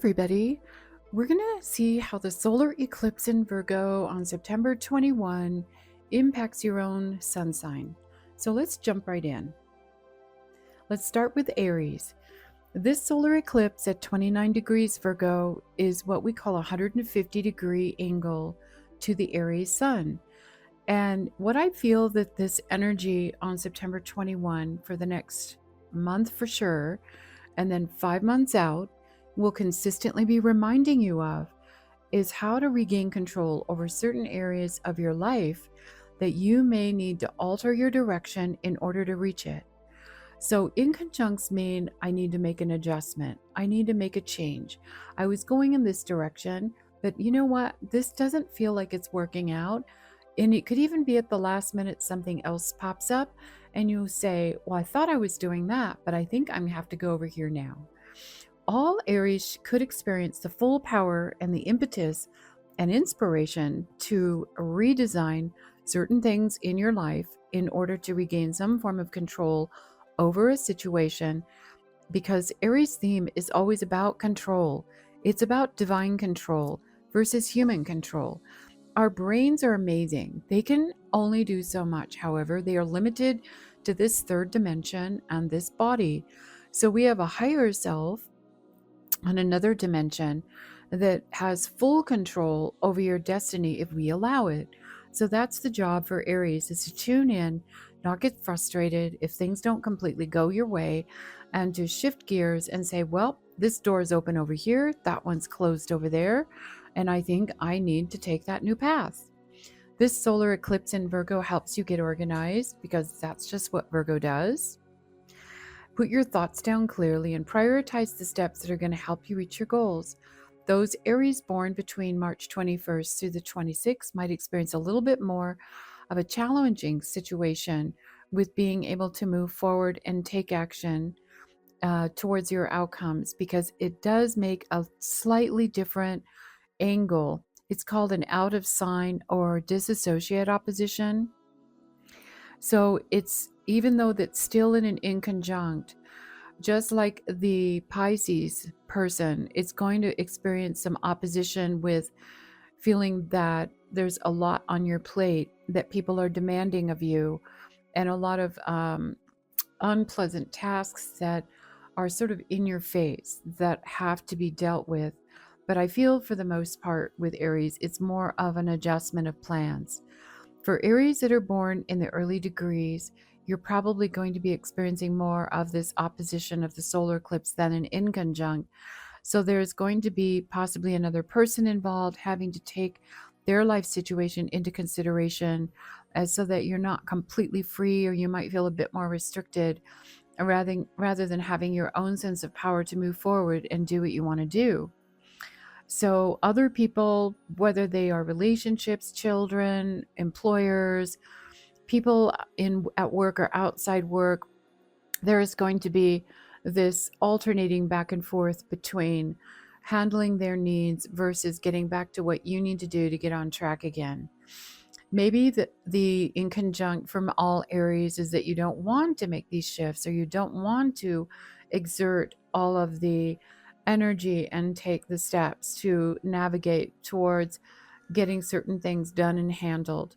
everybody. We're going to see how the solar eclipse in Virgo on September 21 impacts your own sun sign. So let's jump right in. Let's start with Aries. This solar eclipse at 29 degrees Virgo is what we call a 150-degree angle to the Aries sun. And what I feel that this energy on September 21 for the next month for sure, and then 5 months out, will consistently be reminding you of is how to regain control over certain areas of your life that you may need to alter your direction in order to reach it. So inconjuncts mean I need to make an adjustment. I need to make a change. I was going in this direction, but you know what? This doesn't feel like it's working out. And it could even be at the last minute something else pops up and you say, well, I thought I was doing that, but I think I'm going to have to go over here now. All Aries could experience the full power and the impetus and inspiration to redesign certain things in your life in order to regain some form of control over a situation, because Aries' theme is always about control. It's about divine control versus human control. Our brains are amazing. They can only do so much. However, they are limited to this third dimension and this body. So we have a higher self on another dimension that has full control over your destiny if we allow it. So that's the job for Aries, is to tune in, not get frustrated if things don't completely go your way, and to shift gears and say, well, this door is open over here, that one's closed over there, and I think I need to take that new path. This solar eclipse in Virgo helps you get organized, because that's just what Virgo does. Put your thoughts down clearly and prioritize the steps that are going to help you reach your goals. Those Aries born between March 21st through the 26th might experience a little bit more of a challenging situation with being able to move forward and take action towards your outcomes, because it does make a slightly different angle. It's called an out of sign or disassociate opposition. So it's, even though that's still in an inconjunct, just like the Pisces person, it's going to experience some opposition with feeling that there's a lot on your plate that people are demanding of you, and a lot of unpleasant tasks that are sort of in your face that have to be dealt with. But I feel for the most part with Aries, it's more of an adjustment of plans. For Aries that are born in the early degrees, you're probably going to be experiencing more of this opposition of the solar eclipse than an inconjunct. So there's going to be possibly another person involved having to take their life situation into consideration, as so that you're not completely free, or you might feel a bit more restricted, rather than having your own sense of power to move forward and do what you want to do. So other people, whether they are relationships, children, employers, people at work or outside work, there is going to be this alternating back and forth between handling their needs versus getting back to what you need to do to get on track again. Maybe the inconjunct from all Aries is that you don't want to make these shifts, or you don't want to exert all of the energy and take the steps to navigate towards getting certain things done and handled.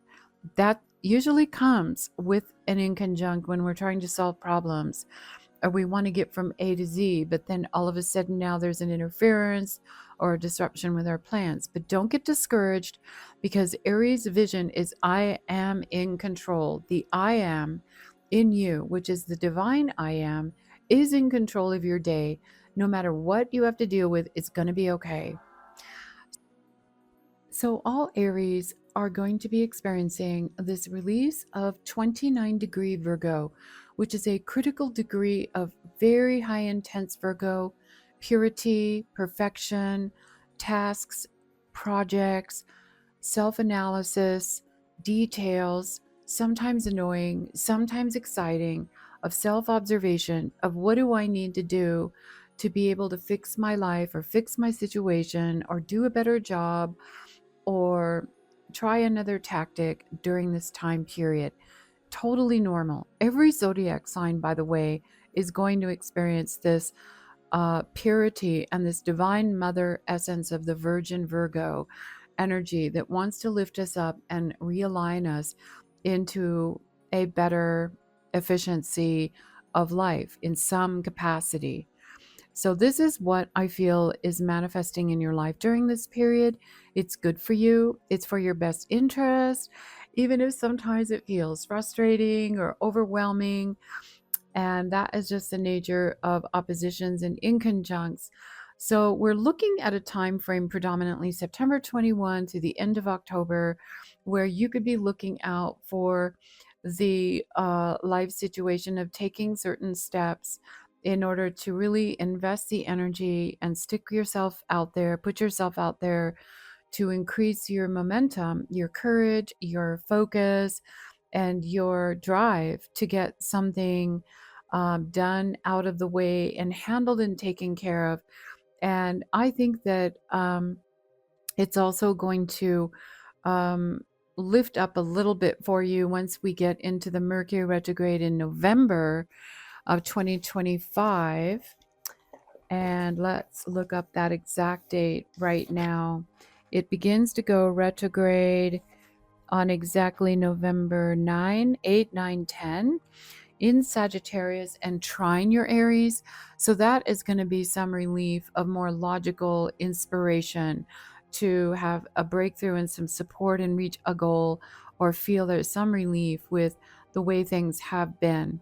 That usually comes with an inconjunct when we're trying to solve problems, or we want to get from A to Z, but then all of a sudden now there's an interference or a disruption with our plans. But don't get discouraged, because Aries' vision is I am in control. The I am in you, which is the divine I am, is in control of your day. No matter what you have to deal with, it's going to be okay. So all Aries are going to be experiencing this release of 29-degree Virgo, which is a critical degree of very high intense Virgo, purity, perfection, tasks, projects, self-analysis, details, sometimes annoying, sometimes exciting, of self-observation of what do I need to do to be able to fix my life or fix my situation or do a better job or try another tactic during this time period. Totally normal. Every zodiac sign, by the way, is going to experience this purity and this divine mother essence of the Virgin Virgo energy that wants to lift us up and realign us into a better efficiency of life in some capacity. So this is what I feel is manifesting in your life during this period. It's good for you. It's for your best interest, even if sometimes it feels frustrating or overwhelming. And that is just the nature of oppositions and inconjuncts. So we're looking at a time frame predominantly September 21 to the end of October, where you could be looking out for the life situation of taking certain steps in order to really invest the energy and stick yourself out there, put yourself out there to increase your momentum, your courage, your focus, and your drive to get something done, out of the way, and handled and taken care of. And I think that it's also going to lift up a little bit for you once we get into the Mercury retrograde in November of 2025. And let's look up that exact date right now. It begins to go retrograde on exactly November 9, 8, 9, 10 in Sagittarius and trine your Aries. So that is going to be some relief of more logical inspiration to have a breakthrough and some support and reach a goal, or feel there's some relief with the way things have been.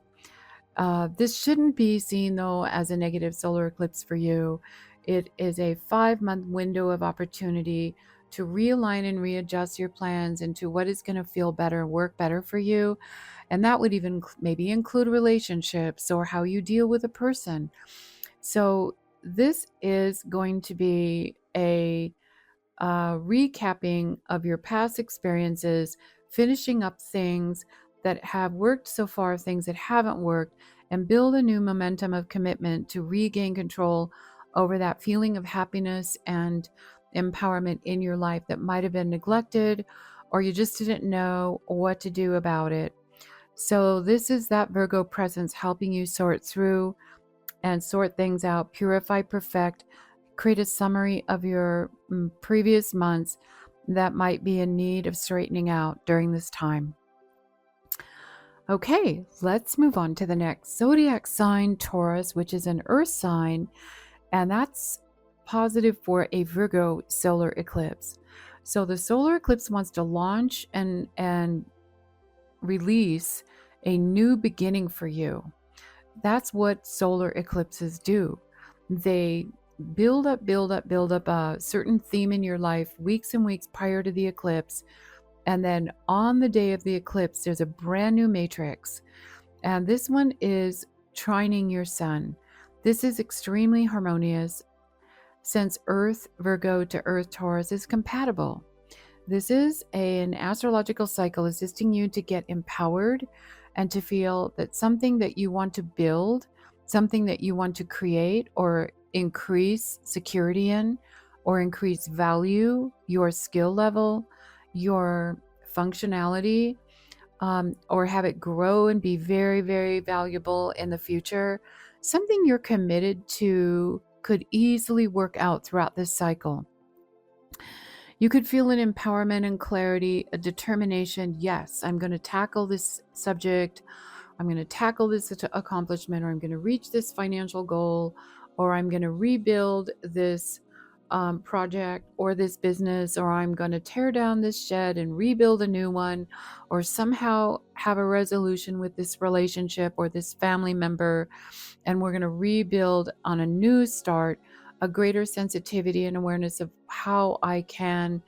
This shouldn't be seen, though, as a negative solar eclipse for you. It is a 5-month window of opportunity to realign and readjust your plans into what is going to feel better, work better for you. And that would even maybe include relationships or how you deal with a person. So this is going to be a recapping of your past experiences, finishing up things that have worked so far, things that haven't worked, and build a new momentum of commitment to regain control over that feeling of happiness and empowerment in your life that might have been neglected, or you just didn't know what to do about it. So this is that Virgo presence helping you sort through and sort things out, purify, perfect, create a summary of your previous months that might be in need of straightening out during this time. Okay, let's move on to the next zodiac sign, Taurus, which is an earth sign, and that's positive for a Virgo solar eclipse. So the solar eclipse wants to launch and release a new beginning for you. That's what solar eclipses do. They build up a certain theme in your life weeks and weeks prior to the eclipse. And then on the day of the eclipse, there's a brand new matrix. And this one is trining your sun. This is extremely harmonious since Earth Virgo to Earth Taurus is compatible. This is an astrological cycle assisting you to get empowered and to feel that something that you want to build, something that you want to create or increase security in, or increase value, your skill level, your functionality, or have it grow and be very, very valuable in the future, something you're committed to could easily work out throughout this cycle. You could feel an empowerment and clarity, a determination. Yes, I'm going to tackle this subject. I'm going to tackle this accomplishment, or I'm going to reach this financial goal, or I'm going to rebuild this project or this business, or I'm going to tear down this shed and rebuild a new one, or somehow have a resolution with this relationship or this family member, and we're going to rebuild on a new start, a greater sensitivity and awareness of how I can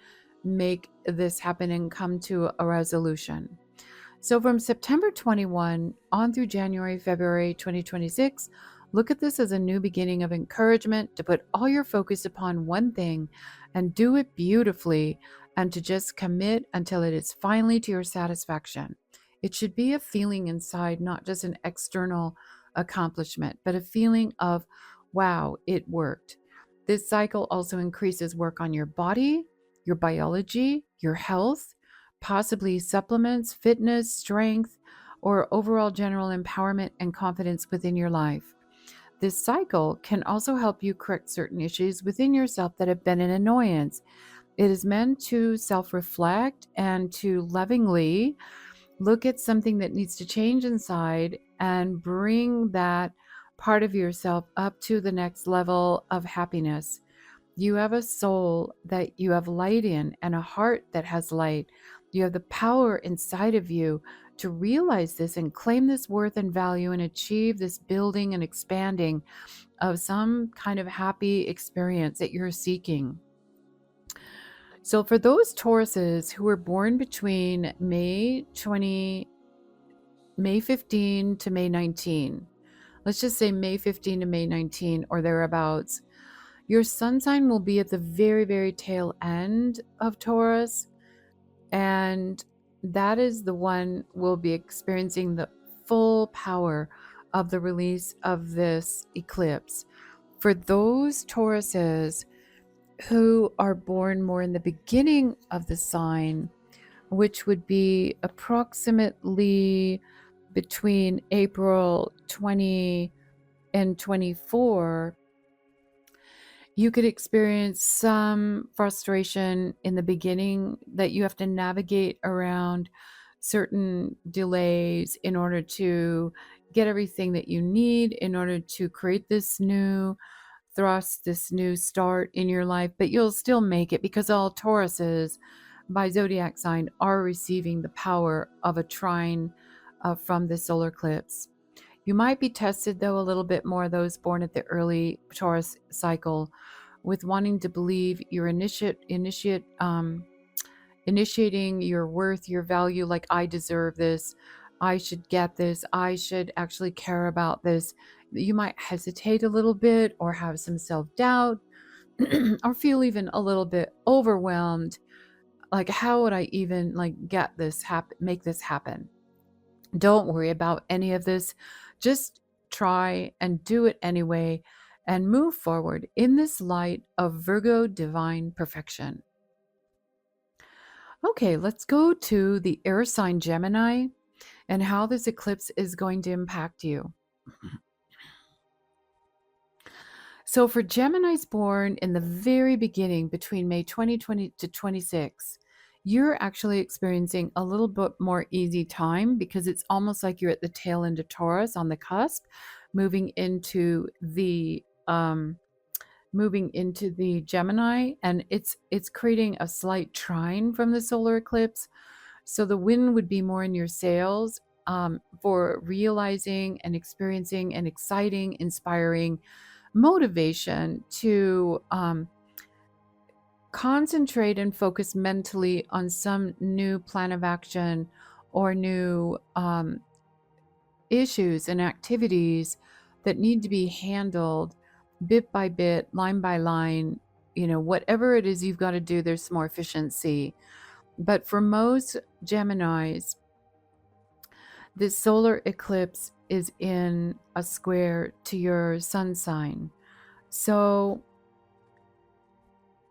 make this happen and come to a resolution. So from September 21 on through January, February 2026, look at this as a new beginning of encouragement to put all your focus upon one thing and do it beautifully, and to just commit until it is finally to your satisfaction. It should be a feeling inside, not just an external accomplishment, but a feeling of, wow, it worked. This cycle also increases work on your body, your biology, your health, possibly supplements, fitness, strength, or overall general empowerment and confidence within your life. This cycle can also help you correct certain issues within yourself that have been an annoyance. It is meant to self-reflect and to lovingly look at something that needs to change inside and bring that part of yourself up to the next level of happiness. You have a soul that you have light in and a heart that has light. You have the power inside of you to realize this and claim this worth and value and achieve this building and expanding of some kind of happy experience that you're seeking. So for those Tauruses who were born between May 15 to May 19, let's just say May 15 to May 19 or thereabouts, your sun sign will be at the very, very tail end of Taurus, and that is the one will be experiencing the full power of the release of this eclipse. For those Tauruses who are born more in the beginning of the sign, which would be approximately between April 20 and 24, you could experience some frustration in the beginning that you have to navigate around certain delays in order to get everything that you need in order to create this new thrust, this new start in your life. But you'll still make it because all Tauruses by zodiac sign are receiving the power of a trine from the solar eclipse. You might be tested, though, a little bit more, those born at the early Taurus cycle, with wanting to believe you're initiating your worth, your value, like I deserve this, I should get this, I should actually care about this. You might hesitate a little bit or have some self-doubt or feel even a little bit overwhelmed. Like, how would I even get this happen, make this happen? Don't worry about any of this. Just try and do it anyway and move forward in this light of Virgo divine perfection. Okay, let's go to the air sign Gemini and how this eclipse is going to impact you. So for Geminis born in the very beginning between May 2020 to 26, you're actually experiencing a little bit more easy time because it's almost like you're at the tail end of Taurus on the cusp, moving into the Gemini, and it's creating a slight trine from the solar eclipse. So the wind would be more in your sails for realizing and experiencing an exciting, inspiring motivation to concentrate and focus mentally on some new plan of action or new issues and activities that need to be handled bit by bit, line by line. Whatever it is you've got to do, there's more efficiency. But for most Geminis, this solar eclipse is in a square to your sun sign. So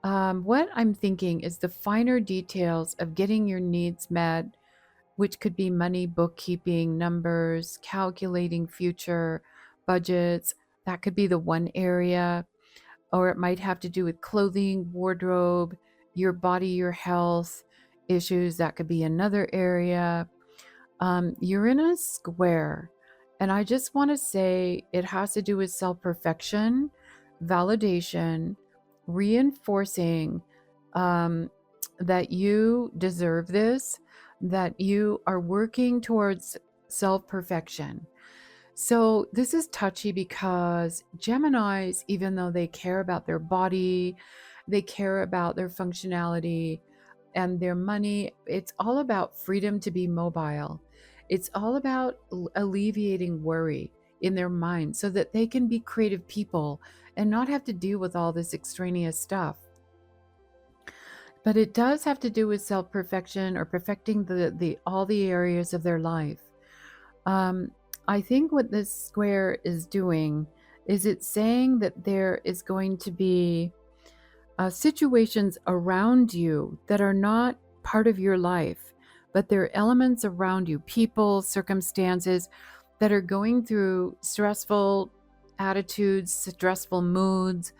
what I'm thinking is the finer details of getting your needs met, which could be money, bookkeeping, numbers, calculating future budgets. That could be the one area. Or it might have to do with clothing, wardrobe, your body, your health issues. That could be another area. You're in a square. And I just want to say it has to do with self-perfection, validation, reinforcing that you deserve this, that you are working towards self-perfection. So this is touchy because Geminis, even though they care about their body, they care about their functionality and their money, it's all about freedom to be mobile. It's all about alleviating worry in their mind so that they can be creative people and not have to deal with all this extraneous stuff. But it does have to do with self-perfection or perfecting all the areas of their life. I think what this square is doing is it's saying that there is going to be situations around you that are not part of your life, but there are elements around you, people, circumstances that are going through stressful attitudes, stressful moods,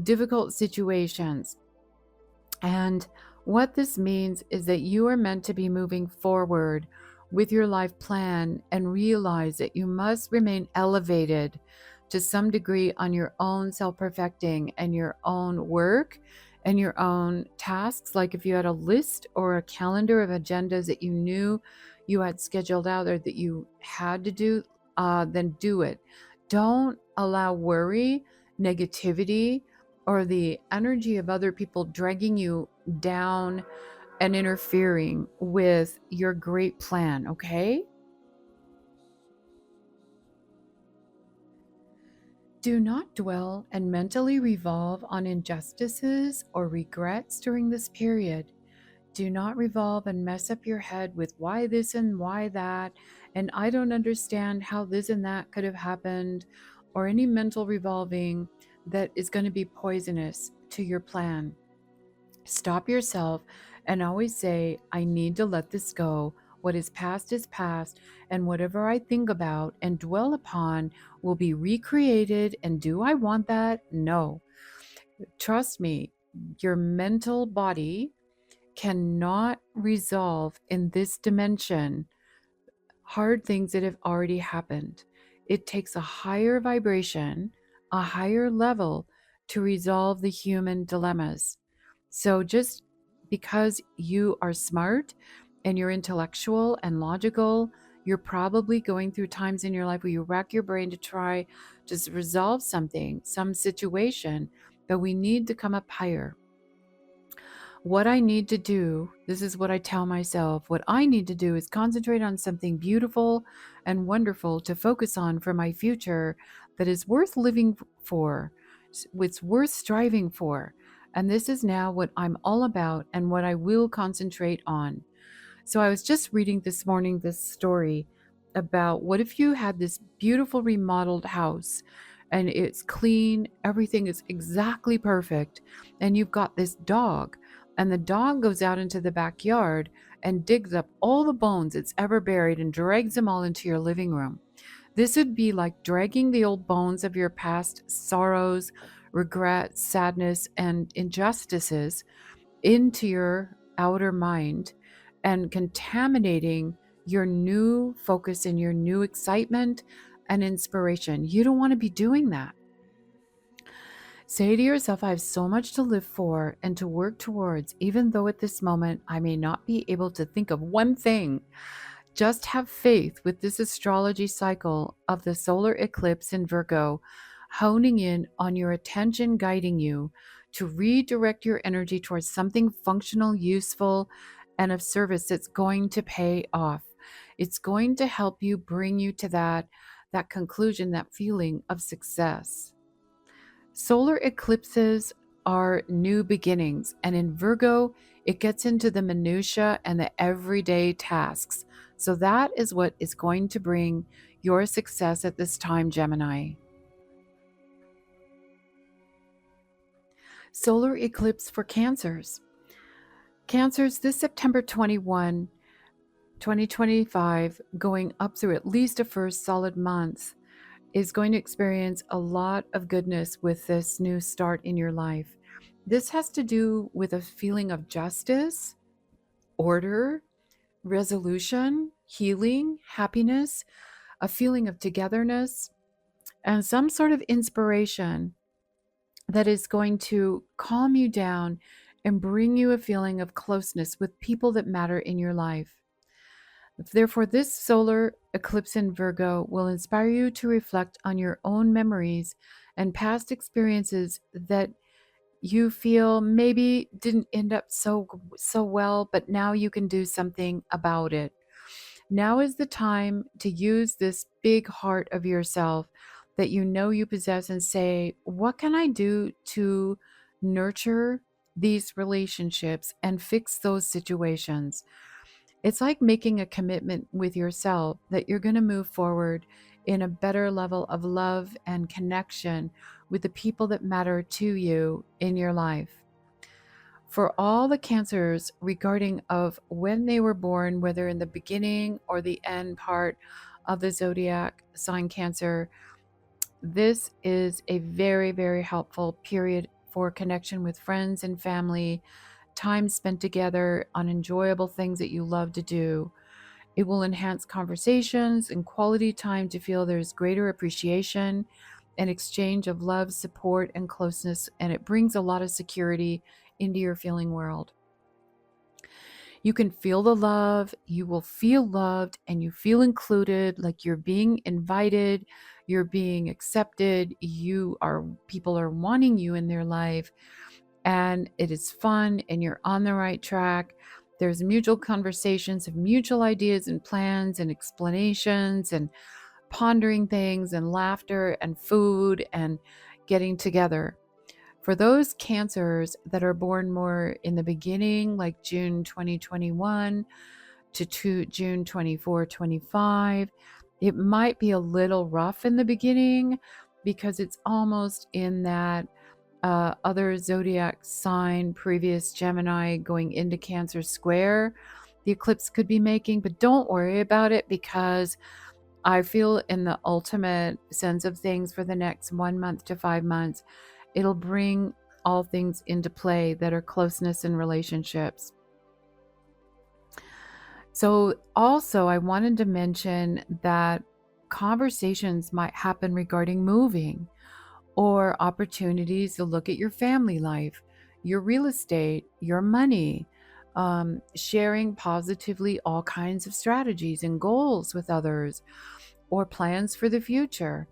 difficult situations. And what this means is that you are meant to be moving forward with your life plan and realize that you must remain elevated to some degree on your own self-perfecting and your own work and your own tasks. Like if you had a list or a calendar of agendas that you knew you had scheduled out or that you had to do, then do it. Don't allow worry, negativity, or the energy of other people dragging you down and interfering with your great plan, okay? Do not dwell and mentally revolve on injustices or regrets during this period. Do not revolve and mess up your head with why this and why that, and I don't understand how this and that could have happened, or any mental revolving that is going to be poisonous to your plan. Stop yourself and always say, I need to let this go. What is past, and whatever I think about and dwell upon will be recreated. And do I want that? No. Trust me, your mental body cannot resolve in this dimension hard things that have already happened. It takes a higher vibration, a higher level to resolve the human dilemmas. So just because you are smart and you're intellectual and logical, you're probably going through times in your life where you rack your brain to try to resolve something, some situation, but we need to come up higher. What I need to do, this is what I tell myself, what I need to do is concentrate on something beautiful and wonderful to focus on for my future that is worth living for, it's worth striving for. And this is now what I'm all about and what I will concentrate on. So I was just reading this morning this story about what if you had this beautiful remodeled house and it's clean, everything is exactly perfect, and you've got this dog, and the dog goes out into the backyard and digs up all the bones it's ever buried and drags them all into your living room. This would be like dragging the old bones of your past sorrows, regret, sadness, and injustices into your outer mind and contaminating your new focus and your new excitement and inspiration. You don't want to be doing that. Say to yourself, I have so much to live for and to work towards, even though at this moment I may not be able to think of one thing. Just have faith with this astrology cycle of the solar eclipse in Virgo, honing in on your attention, guiding you to redirect your energy towards something functional, useful, and of service that's going to pay off. It's going to help you bring you to that conclusion, that feeling of success. Solar eclipses are new beginnings, and in Virgo, it gets into the minutiae and the everyday tasks. So that is what is going to bring your success at this time, Gemini. Solar eclipse for Cancers. Cancers, this September 21, 2025, going up through at least a first solid month, is going to experience a lot of goodness with this new start in your life. This has to do with a feeling of justice, order, resolution, healing, happiness, a feeling of togetherness, and some sort of inspiration that is going to calm you down and bring you a feeling of closeness with people that matter in your life. Therefore, this solar eclipse in Virgo will inspire you to reflect on your own memories and past experiences that you feel maybe didn't end up so well, but now you can do something about it. Now is the time to use this big heart of yourself that you know you possess and say, what can I do to nurture these relationships and fix those situations? It's like making a commitment with yourself that you're going to move forward in a better level of love and connection with the people that matter to you in your life. For all the Cancers regarding of when they were born, whether in the beginning or the end part of the zodiac sign Cancer, This is a very, very helpful period for connection with friends and family, time spent together on enjoyable things that you love to do. It will enhance conversations and quality time to feel there's greater appreciation and exchange of love, support, and closeness, and it brings a lot of security into your feeling world. You can feel the love, you will feel loved, and you feel included, like you're being invited, you're being accepted, people are wanting you in their life, and it is fun and you're on the right track. There's mutual conversations of mutual ideas and plans and explanations and pondering things and laughter and food and getting together. For those Cancers that are born more in the beginning, like June 2021 to June 24, 25, it might be a little rough in the beginning because it's almost in that other zodiac sign, previous Gemini going into Cancer square, the eclipse could be making. But don't worry about it, because I feel in the ultimate sense of things for the next 1 month to 5 months, it'll bring all things into play that are closeness and relationships. So also I wanted to mention that conversations might happen regarding moving or opportunities to look at your family life, your real estate, your money, sharing positively all kinds of strategies and goals with others or plans for the future.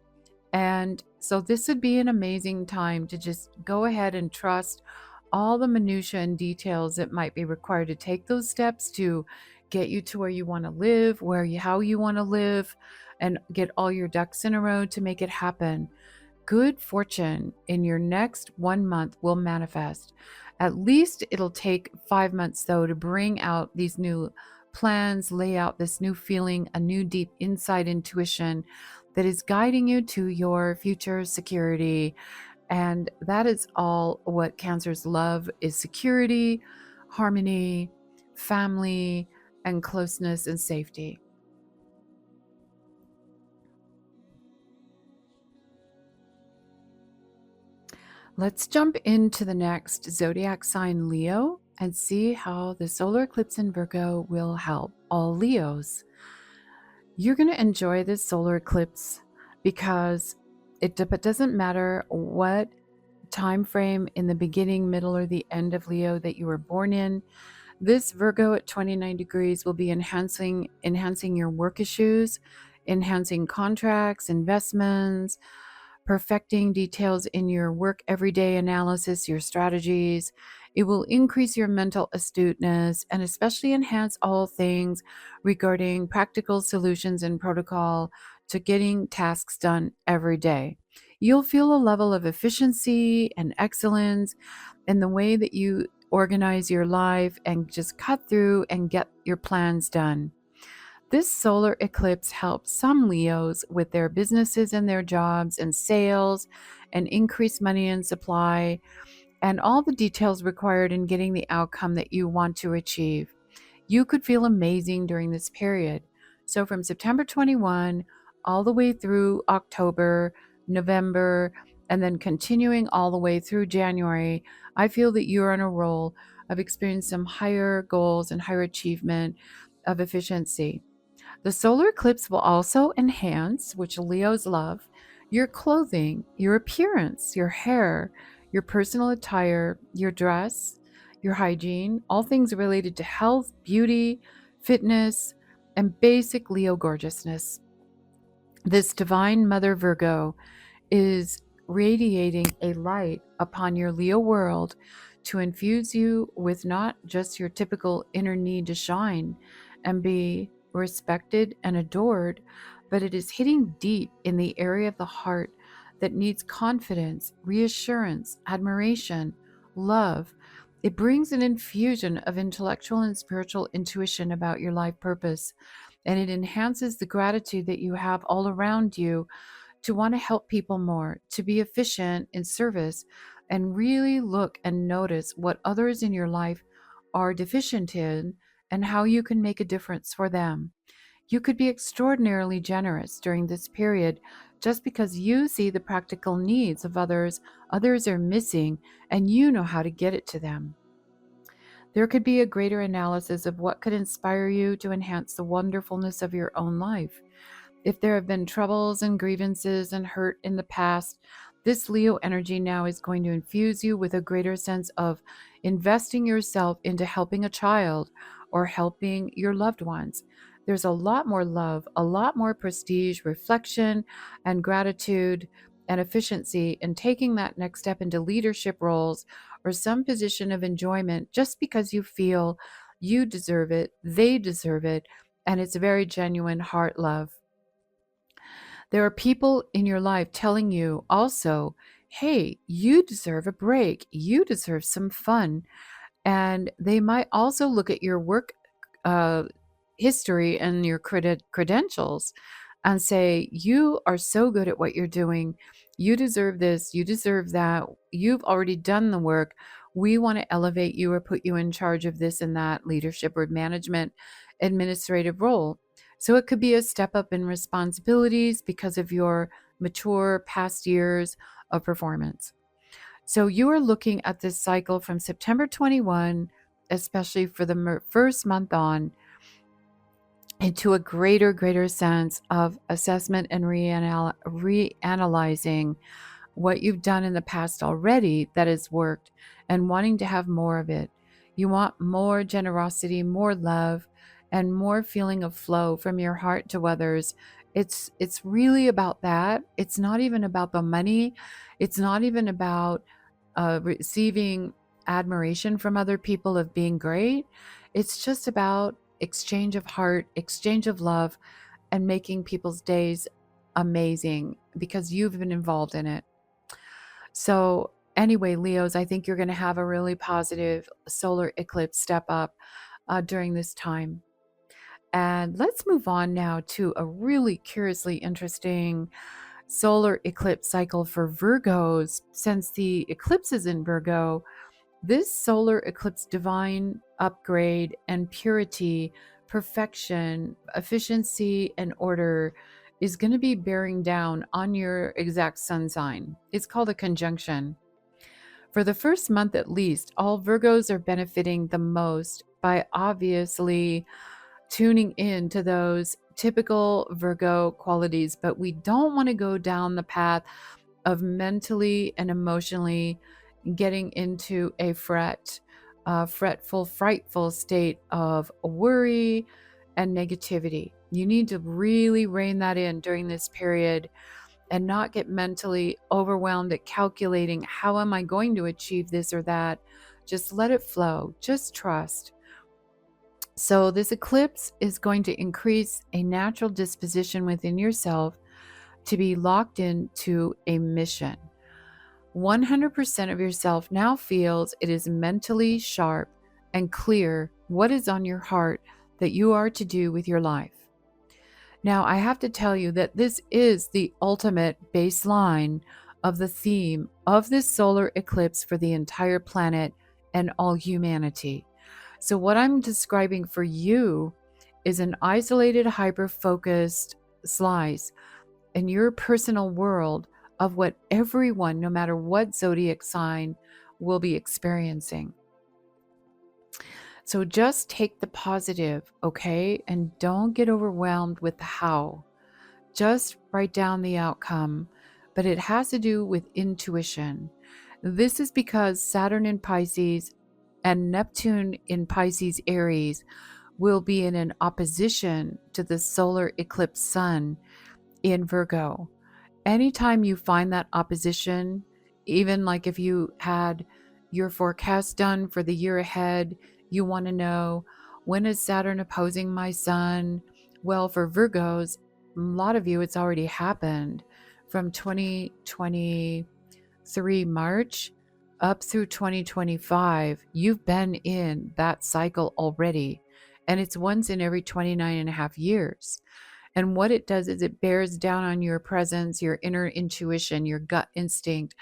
And so this would be an amazing time to just go ahead and trust all the minutiae and details that might be required to take those steps to get you to where you want to live, how you want to live, and get all your ducks in a row to make it happen. Good fortune in your next 1 month will manifest. At least it'll take 5 months, though, to bring out these new plans, lay out this new feeling, a new deep inside intuition that is guiding you to your future security. And that is all what Cancers love, is security, harmony, family, and closeness and safety. Let's jump into the next zodiac sign, Leo, and see how the solar eclipse in Virgo will help all Leos. You're going to enjoy this solar eclipse because it doesn't matter what time frame in the beginning, middle, or the end of Leo that you were born in. This Virgo at 29 degrees will be enhancing your work issues, enhancing contracts, investments, perfecting details in your work everyday analysis, your strategies. It will increase your mental astuteness and especially enhance all things regarding practical solutions and protocol to getting tasks done every day. You'll feel a level of efficiency and excellence in the way that you organize your life and just cut through and get your plans done. This solar eclipse helps some Leos with their businesses and their jobs and sales and increased money and supply and all the details required in getting the outcome that you want to achieve. You could feel amazing during this period. So from September 21 all the way through October, November, and then continuing all the way through January, I feel that you're on a roll of experiencing some higher goals and higher achievement of efficiency. The solar eclipse will also enhance, which Leos love, your clothing, your appearance, your hair, your personal attire, your dress, your hygiene, all things related to health, beauty, fitness, and basic Leo gorgeousness. This divine Mother Virgo is radiating a light upon your Leo world to infuse you with not just your typical inner need to shine and be respected and adored, but it is hitting deep in the area of the heart that needs confidence, reassurance, admiration, love. It brings an infusion of intellectual and spiritual intuition about your life purpose, and it enhances the gratitude that you have all around you to want to help people more, to be efficient in service, and really look and notice what others in your life are deficient in and how you can make a difference for them. You could be extraordinarily generous during this period just because you see the practical needs of others are missing, and you know how to get it to them. There could be a greater analysis of what could inspire you to enhance the wonderfulness of your own life. If there have been troubles and grievances and hurt in the past, this Leo energy now is going to infuse you with a greater sense of investing yourself into helping a child or helping your loved ones. There's a lot more love, a lot more prestige, reflection, and gratitude and efficiency in taking that next step into leadership roles or some position of enjoyment just because you feel you deserve it, they deserve it, and it's very genuine heart love. There are people in your life telling you also, hey, you deserve a break. You deserve some fun. And they might also look at your work uh, history and your credentials and say, you are so good at what you're doing. You deserve this. You deserve that. You've already done the work. We want to elevate you or put you in charge of this and that leadership or management administrative role. So it could be a step up in responsibilities because of your mature past years of performance. So you are looking at this cycle from September 21, especially for the first month on, into a greater sense of assessment and reanalyzing what you've done in the past already that has worked and wanting to have more of it. You want more generosity, more love, and more feeling of flow from your heart to others. It's really about that. It's not even about the money. It's not even about receiving admiration from other people of being great. It's just about exchange of heart, exchange of love, and making people's days amazing because you've been involved in it. So anyway, Leos, I think you're going to have a really positive solar eclipse step up during this time. And let's move on now to a really curiously interesting solar eclipse cycle for Virgos. Since the eclipse is in Virgo, this solar eclipse divine upgrade and purity, perfection, efficiency, and order is going to be bearing down on your exact sun sign. It's called a conjunction. For the first month at least, all Virgos are benefiting the most by obviously tuning in to those typical Virgo qualities, but we don't want to go down the path of mentally and emotionally getting into a fretful, frightful state of worry and negativity. You need to really rein that in during this period and not get mentally overwhelmed at calculating, how am I going to achieve this or that? Just let it flow. Just trust. So this eclipse is going to increase a natural disposition within yourself to be locked into a mission. 100% of yourself now feels it is mentally sharp and clear what is on your heart that you are to do with your life. Now, I have to tell you that this is the ultimate baseline of the theme of this solar eclipse for the entire planet and all humanity. So what I'm describing for you is an isolated, hyper-focused slice in your personal world of what everyone, no matter what zodiac sign, will be experiencing. So just take the positive, okay? And don't get overwhelmed with the how. Just write down the outcome, but it has to do with intuition. This is because Saturn in Pisces and Neptune in Pisces Aries will be in an opposition to the solar eclipse sun in Virgo. Anytime you find that opposition, even like if you had your forecast done for the year ahead, you want to know, when is Saturn opposing my sun? Well, for Virgos, a lot of you, it's already happened from 2023 March up through 2025. You've been in that cycle already, and it's once in every 29 and a half years. And what it does is it bears down on your presence, your inner intuition, your gut instinct.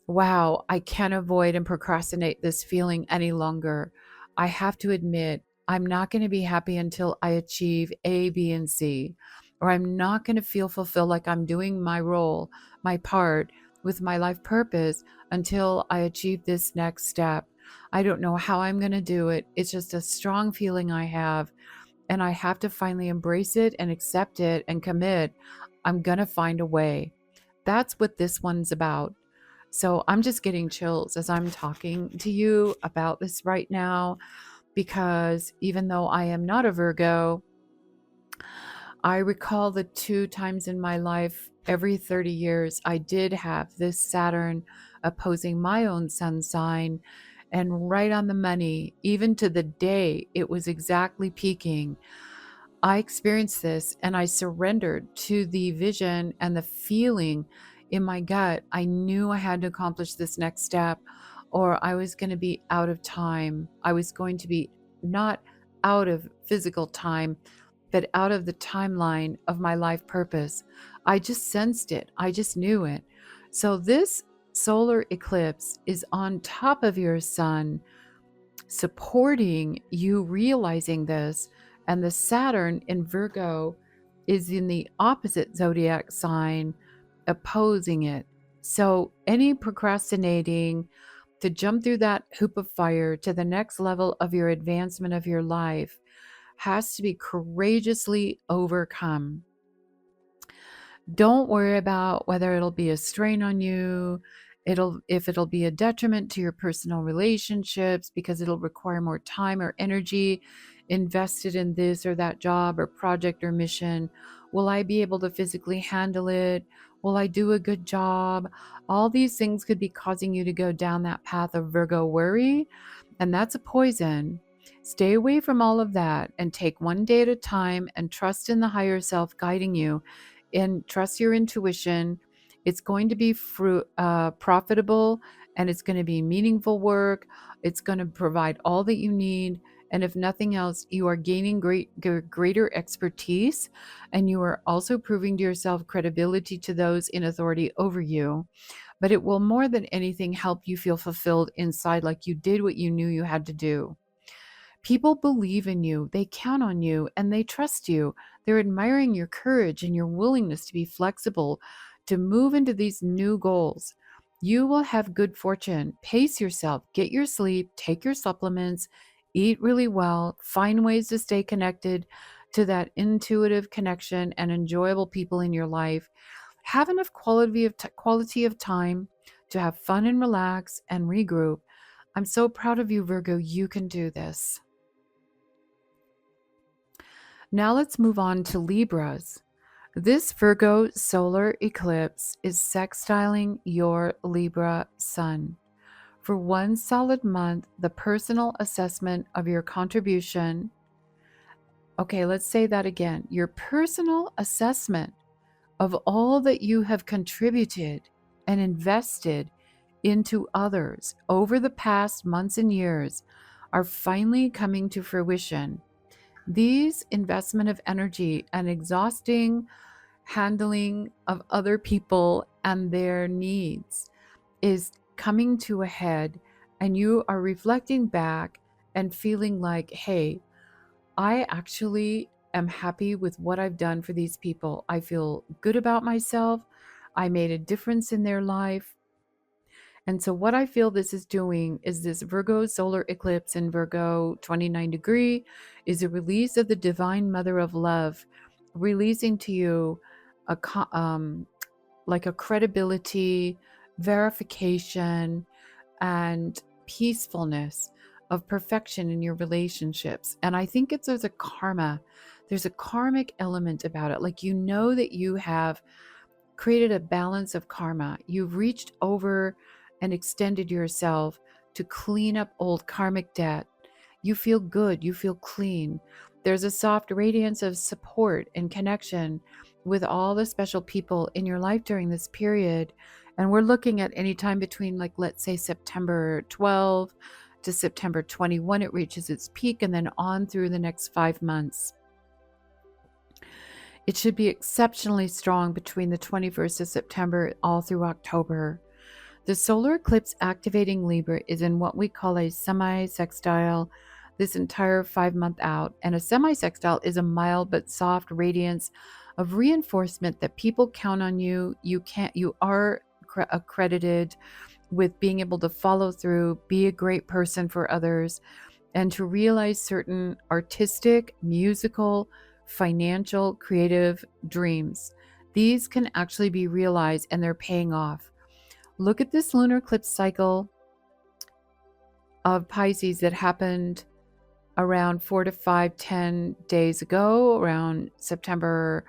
Wow, I can't avoid and procrastinate this feeling any longer. I have to admit, I'm not going to be happy until I achieve A, B, and C. or I'm not going to feel fulfilled, like I'm doing my role, my part with my life purpose until I achieve this next step. I don't know how I'm going to do it. It's just a strong feeling I have, and I have to finally embrace it and accept it and commit. I'm going to find a way. That's what this one's about. So I'm just getting chills as I'm talking to you about this right now, because even though I am not a Virgo, I recall the 2 times in my life, every 30 years, I did have this Saturn opposing my own sun sign, and right on the money, even to the day it was exactly peaking. I experienced this and I surrendered to the vision and the feeling in my gut. I knew I had to accomplish this next step, or I was going to be out of time. I was going to be not out of physical time, but out of the timeline of my life purpose. I just sensed it. I just knew it. So this solar eclipse is on top of your sun, supporting you realizing this. And the Saturn in Virgo is in the opposite zodiac sign, opposing it. So any procrastinating to jump through that hoop of fire to the next level of your advancement of your life has to be courageously overcome. Don't worry about whether it'll be a strain on you, if it'll be a detriment to your personal relationships because it'll require more time or energy invested in this or that job or project or mission. Will I be able to physically handle it? Will I do a good job? All these things could be causing you to go down that path of Virgo worry, and that's a poison. Stay away from all of that and take one day at a time and trust in the higher self guiding you, and trust your intuition. It's going to be profitable, and it's going to be meaningful work. It's going to provide all that you need. And if nothing else, you are gaining greater expertise, and you are also proving to yourself credibility to those in authority over you. But it will more than anything help you feel fulfilled inside, like you did what you knew you had to do. People believe in you, they count on you, and they trust you. They're admiring your courage and your willingness to be flexible, to move into these new goals. You will have good fortune. Pace yourself, get your sleep, take your supplements, eat really well, find ways to stay connected to that intuitive connection and enjoyable people in your life. Have enough quality of time to have fun and relax and regroup. I'm so proud of you, Virgo. You can do this. Now let's move on to Libras. This Virgo solar eclipse is sextiling your Libra sun. For 1 solid month, the personal assessment of your contribution. Okay, let's say that again. Your personal assessment of all that you have contributed and invested into others over the past months and years are finally coming to fruition. These investment of energy and exhausting handling of other people and their needs is coming to a head, and you are reflecting back and feeling like, hey, I actually am happy with what I've done for these people. I feel good about myself. I made a difference in their life. And so what I feel this is doing is this Virgo solar eclipse in Virgo 29 degree is a release of the divine mother of love, releasing to you like a credibility, verification, and peacefulness of perfection in your relationships. And I think there's a karmic element about it. Like, you know that you have created a balance of karma. You've reached over and extended yourself to clean up old karmic debt. You feel good. You feel clean. There's a soft radiance of support and connection with all the special people in your life during this period. And we're looking at any time between, like, let's say September 12 to September 21, it reaches its peak, and then on through the next 5 months. It should be exceptionally strong between the 21st of September all through October. The solar eclipse activating Libra is in what we call a semi-sextile, this entire 5 month out. And a semi-sextile is a mild but soft radiance of reinforcement that people count on you. You are accredited with being able to follow through, be a great person for others, and to realize certain artistic, musical, financial, creative dreams. These can actually be realized and they're paying off. Look at this lunar eclipse cycle of Pisces that happened around 4 to 5, 10 days ago, around September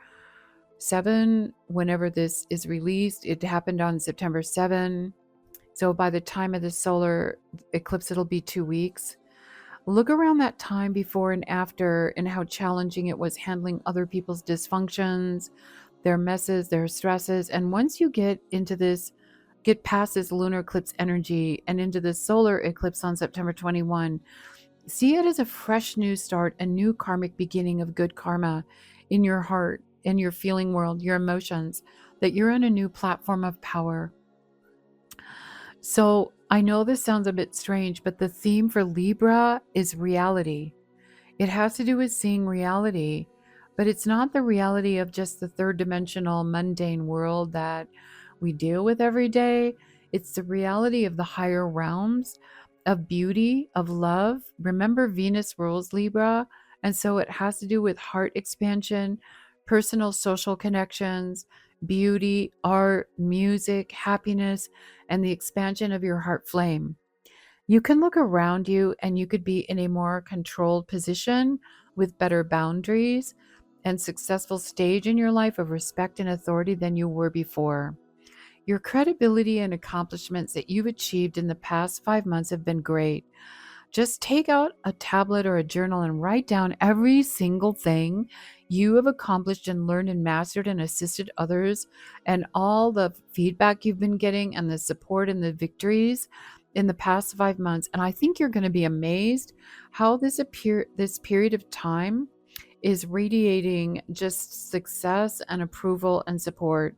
7, whenever this is released. It happened on September 7. So by the time of the solar eclipse, it'll be 2 weeks. Look around that time before and after and how challenging it was handling other people's dysfunctions, their messes, their stresses. And once you get past this lunar eclipse energy and into the solar eclipse on September 21, see it as a fresh new start, a new karmic beginning of good karma in your heart, in your feeling world, your emotions, that you're on a new platform of power. So I know this sounds a bit strange, but the theme for Libra is reality. It has to do with seeing reality, but it's not the reality of just the third dimensional mundane world that we deal with every day. It's the reality of the higher realms of beauty, of love. Remember, Venus rules Libra, and so it has to do with heart expansion, personal social connections, beauty, art, music, happiness, and the expansion of your heart flame. You can look around you and you could be in a more controlled position with better boundaries and successful stage in your life of respect and authority than you were before. Your credibility and accomplishments that you've achieved in the past 5 months have been great. Just take out a tablet or a journal and write down every single thing you have accomplished and learned and mastered and assisted others, and all the feedback you've been getting and the support and the victories in the past 5 months. And I think you're going to be amazed how this period of time is radiating just success and approval and support.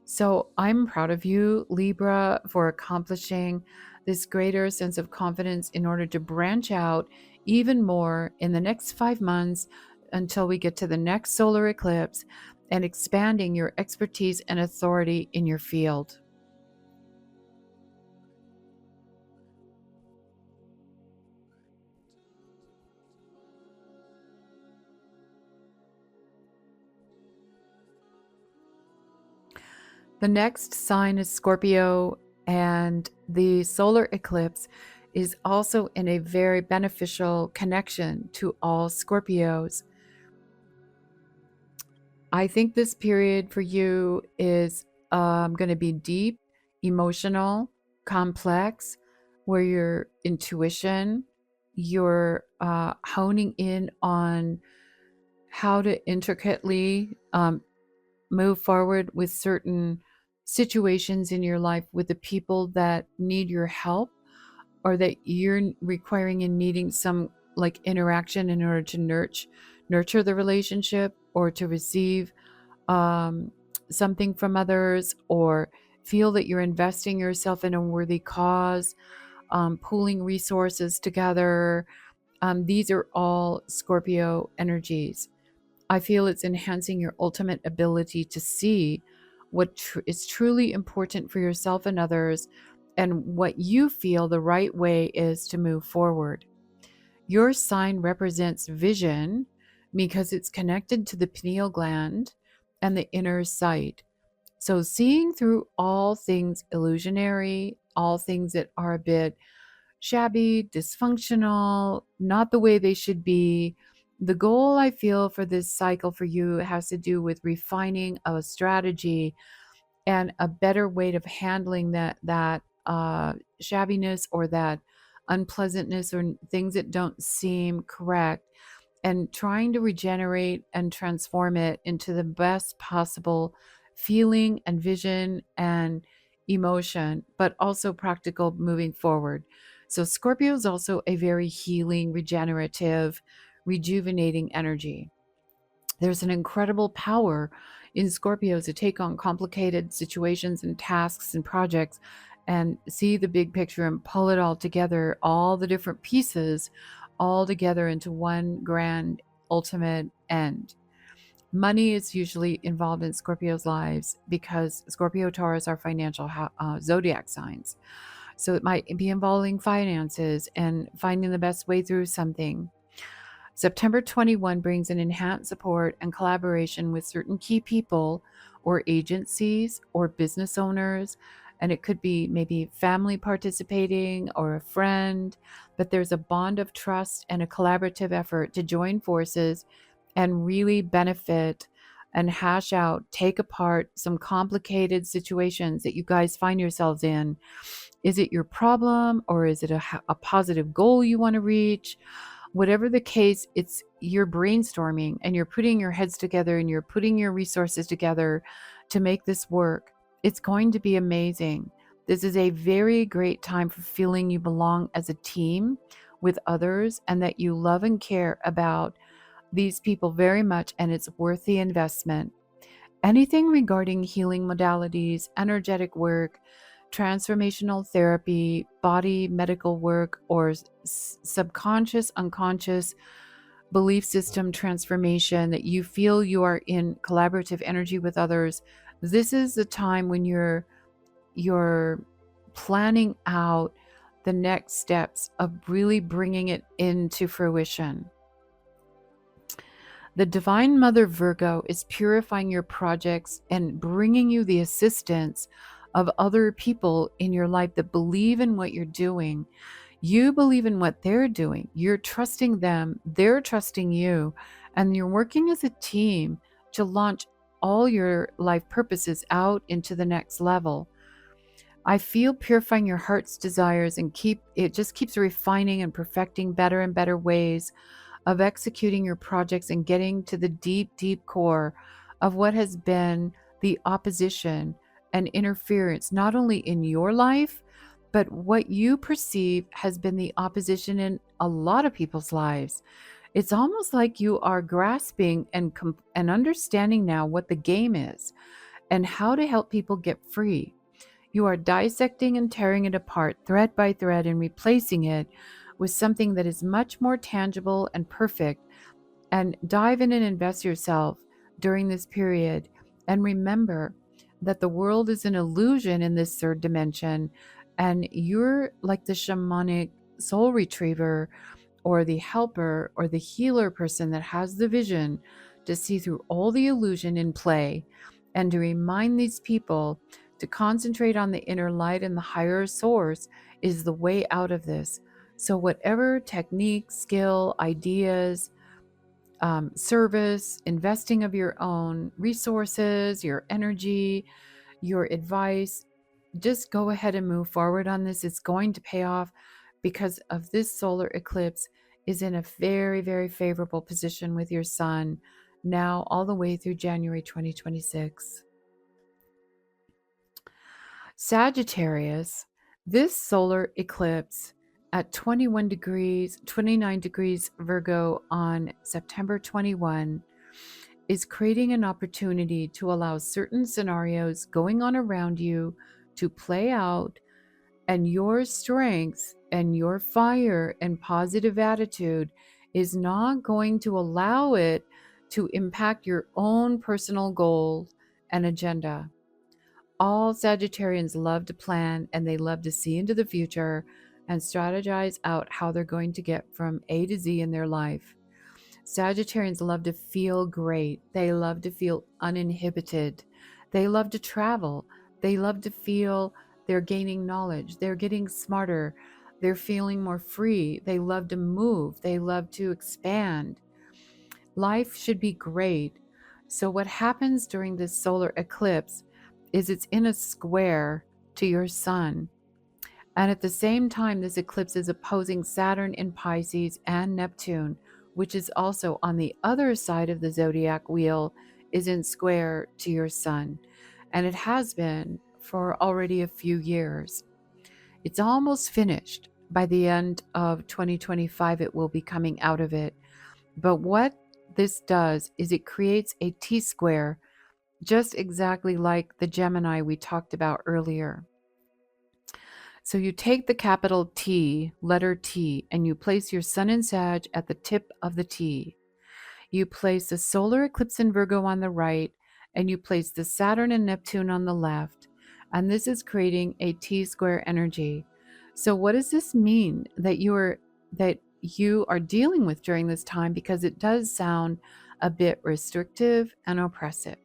So I'm proud of you, Libra, for accomplishing this greater sense of confidence in order to branch out even more in the next 5 months until we get to the next solar eclipse, and expanding your expertise and authority in your field. The next sign is Scorpio, and the solar eclipse is also in a very beneficial connection to all Scorpios. I think this period for you is going to be deep, emotional, complex, where your intuition, you're honing in on how to intricately move forward with certain situations in your life with the people that need your help, or that you're requiring and needing some like interaction in order to nurture the relationship, or to receive something from others, or feel that you're investing yourself in a worthy cause, pooling resources together. These are all Scorpio energies. I feel it's enhancing your ultimate ability to see what is truly important for yourself and others, and what you feel the right way is to move forward. Your sign represents vision because it's connected to the pineal gland and the inner sight. So seeing through all things illusionary, all things that are a bit shabby, dysfunctional, not the way they should be. The goal I feel for this cycle for you has to do with refining a strategy and a better way of handling that shabbiness, or that unpleasantness, or things that don't seem correct, and trying to regenerate and transform it into the best possible feeling and vision and emotion, but also practical moving forward. So Scorpio is also a very healing, regenerative, rejuvenating energy. There's an incredible power in Scorpios to take on complicated situations and tasks and projects and see the big picture and pull it all together, all the different pieces all together into one grand ultimate end. Money is usually involved in Scorpio's lives because Scorpio, Taurus are financial zodiac signs. So it might be involving finances and finding the best way through something. September 21 brings an enhanced support and collaboration with certain key people or agencies or business owners. And it could be maybe family participating or a friend, but there's a bond of trust and a collaborative effort to join forces and really benefit and hash out, take apart some complicated situations that you guys find yourselves in. Is it your problem, or is it a positive goal you want to reach? Whatever the case, you're brainstorming and you're putting your heads together and you're putting your resources together to make this work. It's going to be amazing. This is a very great time for feeling you belong as a team with others and that you love and care about these people very much, and it's worth the investment. Anything regarding healing modalities, energetic work, transformational therapy, body medical work, or subconscious, unconscious belief system transformation that you feel you are in collaborative energy with others, this is the time when you're planning out the next steps of really bringing it into fruition. The Divine Mother Virgo is purifying your projects and bringing you the assistance of other people in your life that believe in what you're doing. You believe in what they're doing. You're trusting them. They're trusting you. And you're working as a team to launch all your life purposes out into the next level. I feel purifying your heart's desires and it just keeps refining and perfecting better and better ways of executing your projects and getting to the deep, deep core of what has been the opposition and interference, not only in your life, but what you perceive has been the opposition in a lot of people's lives. It's almost like you are grasping and understanding now what the game is and how to help people get free. You are dissecting and tearing it apart thread by thread and replacing it with something that is much more tangible and perfect. And dive in and invest yourself during this period. And remember that the world is an illusion in this third dimension. And you're like the shamanic soul retriever or the helper or the healer person that has the vision to see through all the illusion in play and to remind these people to concentrate on the inner light and the higher source is the way out of this. So whatever technique, skill, ideas, service, investing of your own resources, your energy, your advice, just go ahead and move forward on this. It's going to pay off because of this solar eclipse is in a very, very favorable position with your sun now all the way through January 2026. Sagittarius, this solar eclipse at 29 degrees Virgo on September 21 is creating an opportunity to allow certain scenarios going on around you to play out, and your strength and your fire and positive attitude is not going to allow it to impact your own personal goals and agenda. All Sagittarians love to plan and they love to see into the future and strategize out how they're going to get from A to Z in their life. Sagittarians love to feel great. They love to feel uninhibited. They love to travel. They love to feel they're gaining knowledge. They're getting smarter. They're feeling more free. They love to move. They love to expand. Life should be great. So what happens during this solar eclipse is it's in a square to your sun. And at the same time, this eclipse is opposing Saturn in Pisces and Neptune, which is also on the other side of the zodiac wheel, is in square to your sun. And it has been for already a few years. It's almost finished. By the end of 2025, it will be coming out of it. But what this does is it creates a T-square, just exactly like the Gemini we talked about earlier. So you take the capital T, letter T, and you place your sun in Sag at the tip of the T. You place the solar eclipse in Virgo on the right, and you place the Saturn and Neptune on the left. And this is creating a T square energy. So what does this mean that you are dealing with during this time? Because it does sound a bit restrictive and oppressive.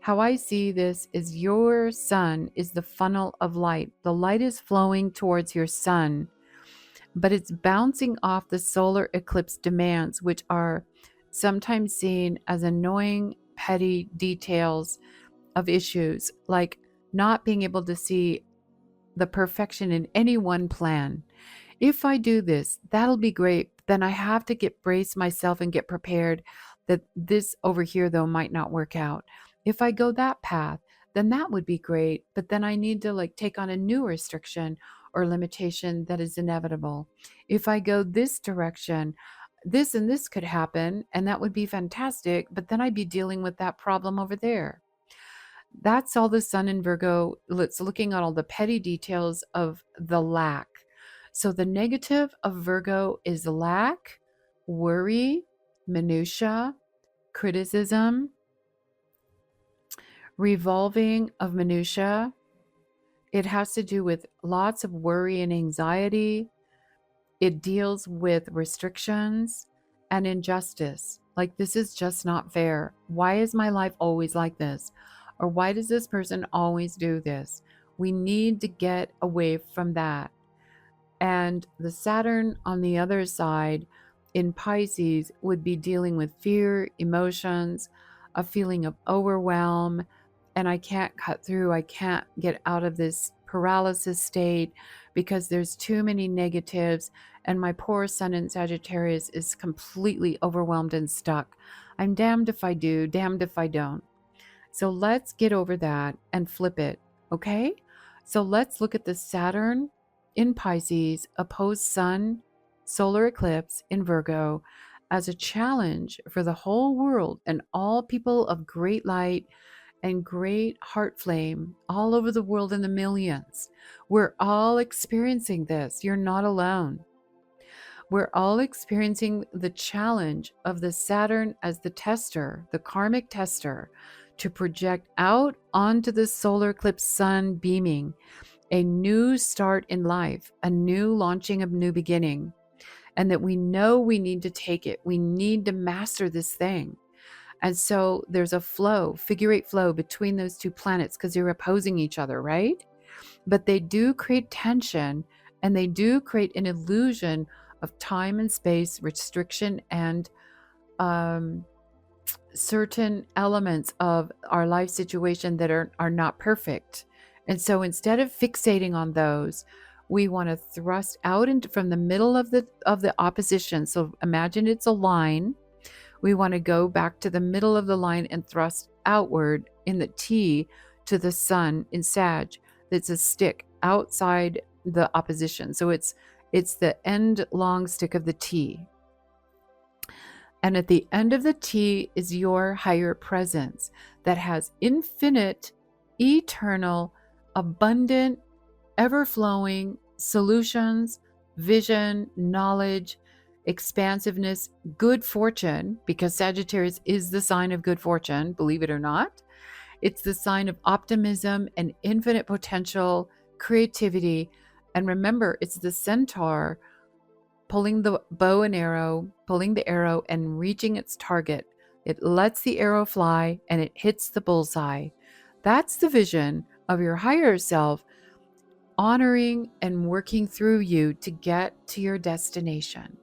How I see this is your sun is the funnel of light. The light is flowing towards your sun, but it's bouncing off the solar eclipse demands, which are sometimes seen as annoying, petty details of issues, like not being able to see the perfection in any one plan. If I do this, that'll be great. Then I have to brace myself and get prepared that this over here, though, might not work out. If I go that path, then that would be great. But then I need to take on a new restriction or limitation that is inevitable. If I go this direction, this and this could happen, and that would be fantastic. But then I'd be dealing with that problem over there. That's all the sun in Virgo. It's looking at all the petty details of the lack. So the negative of Virgo is lack, worry, minutia, criticism, revolving of minutia. It has to do with lots of worry and anxiety. It deals with restrictions and injustice. Like, this is just not fair. Why is my life always like this? Or why does this person always do this? We need to get away from that. And the Saturn on the other side in Pisces would be dealing with fear, emotions, a feeling of overwhelm, and I can't cut through. I can't get out of this paralysis state because there's too many negatives, and my poor sun in Sagittarius is completely overwhelmed and stuck. I'm damned if I do, damned if I don't. So let's get over that and flip it, okay? So let's look at the Saturn in Pisces opposed Sun solar eclipse in Virgo as a challenge for the whole world and all people of great light and great heart flame all over the world in the millions. We're all experiencing this. You're not alone. We're all experiencing the challenge of the Saturn as the tester, the karmic tester, to project out onto the solar eclipse sun beaming a new start in life, a new launching of new beginning, and that we know we need to take it. We need to master this thing. And so there's a flow, figure eight flow between those two planets because they're opposing each other, right? But they do create tension, and they do create an illusion of time and space, restriction, and certain elements of our life situation that are not perfect. And so instead of fixating on those, we want to thrust out from the middle of the opposition. So imagine it's a line. We want to go back to the middle of the line and thrust outward in the T to the sun in Sag. That's a stick outside the opposition. So it's the end long stick of the T. And at the end of the T is your higher presence that has infinite, eternal, abundant, ever-flowing solutions, vision, knowledge, expansiveness, good fortune, because Sagittarius is the sign of good fortune, believe it or not. It's the sign of optimism and infinite potential, creativity. And remember, it's the centaur pulling the bow and arrow, pulling the arrow and reaching its target. It lets the arrow fly and it hits the bullseye. That's the vision of your higher self, honoring and working through you to get to your destination.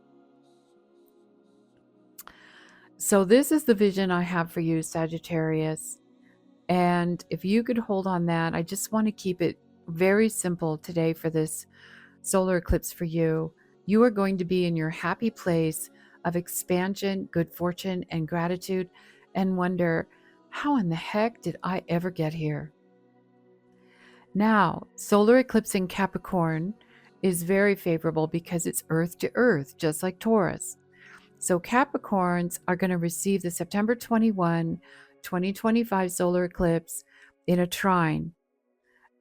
So this is the vision I have for you, Sagittarius. And if you could hold on that, I just want to keep it very simple today for this solar eclipse for you. You are going to be in your happy place of expansion, good fortune, and gratitude, and wonder, how in the heck did I ever get here? Now, solar eclipse in Capricorn is very favorable because it's earth to earth, just like Taurus. So Capricorns are going to receive the September 21, 2025 solar eclipse in a trine.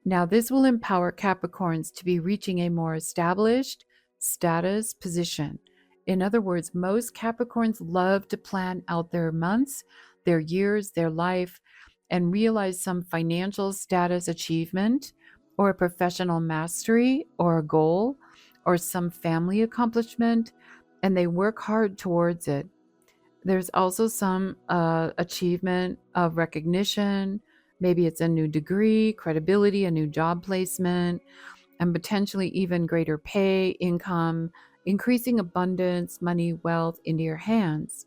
Now, this will empower Capricorns to be reaching a more established status position. In other words, most Capricorns love to plan out their months, their years, their life, and realize some financial status achievement or a professional mastery or a goal or some family accomplishment, and they work hard towards it. There's also some achievement of recognition. Maybe it's a new degree, credibility, a new job placement, and potentially even greater pay, income, increasing abundance, money, wealth into your hands.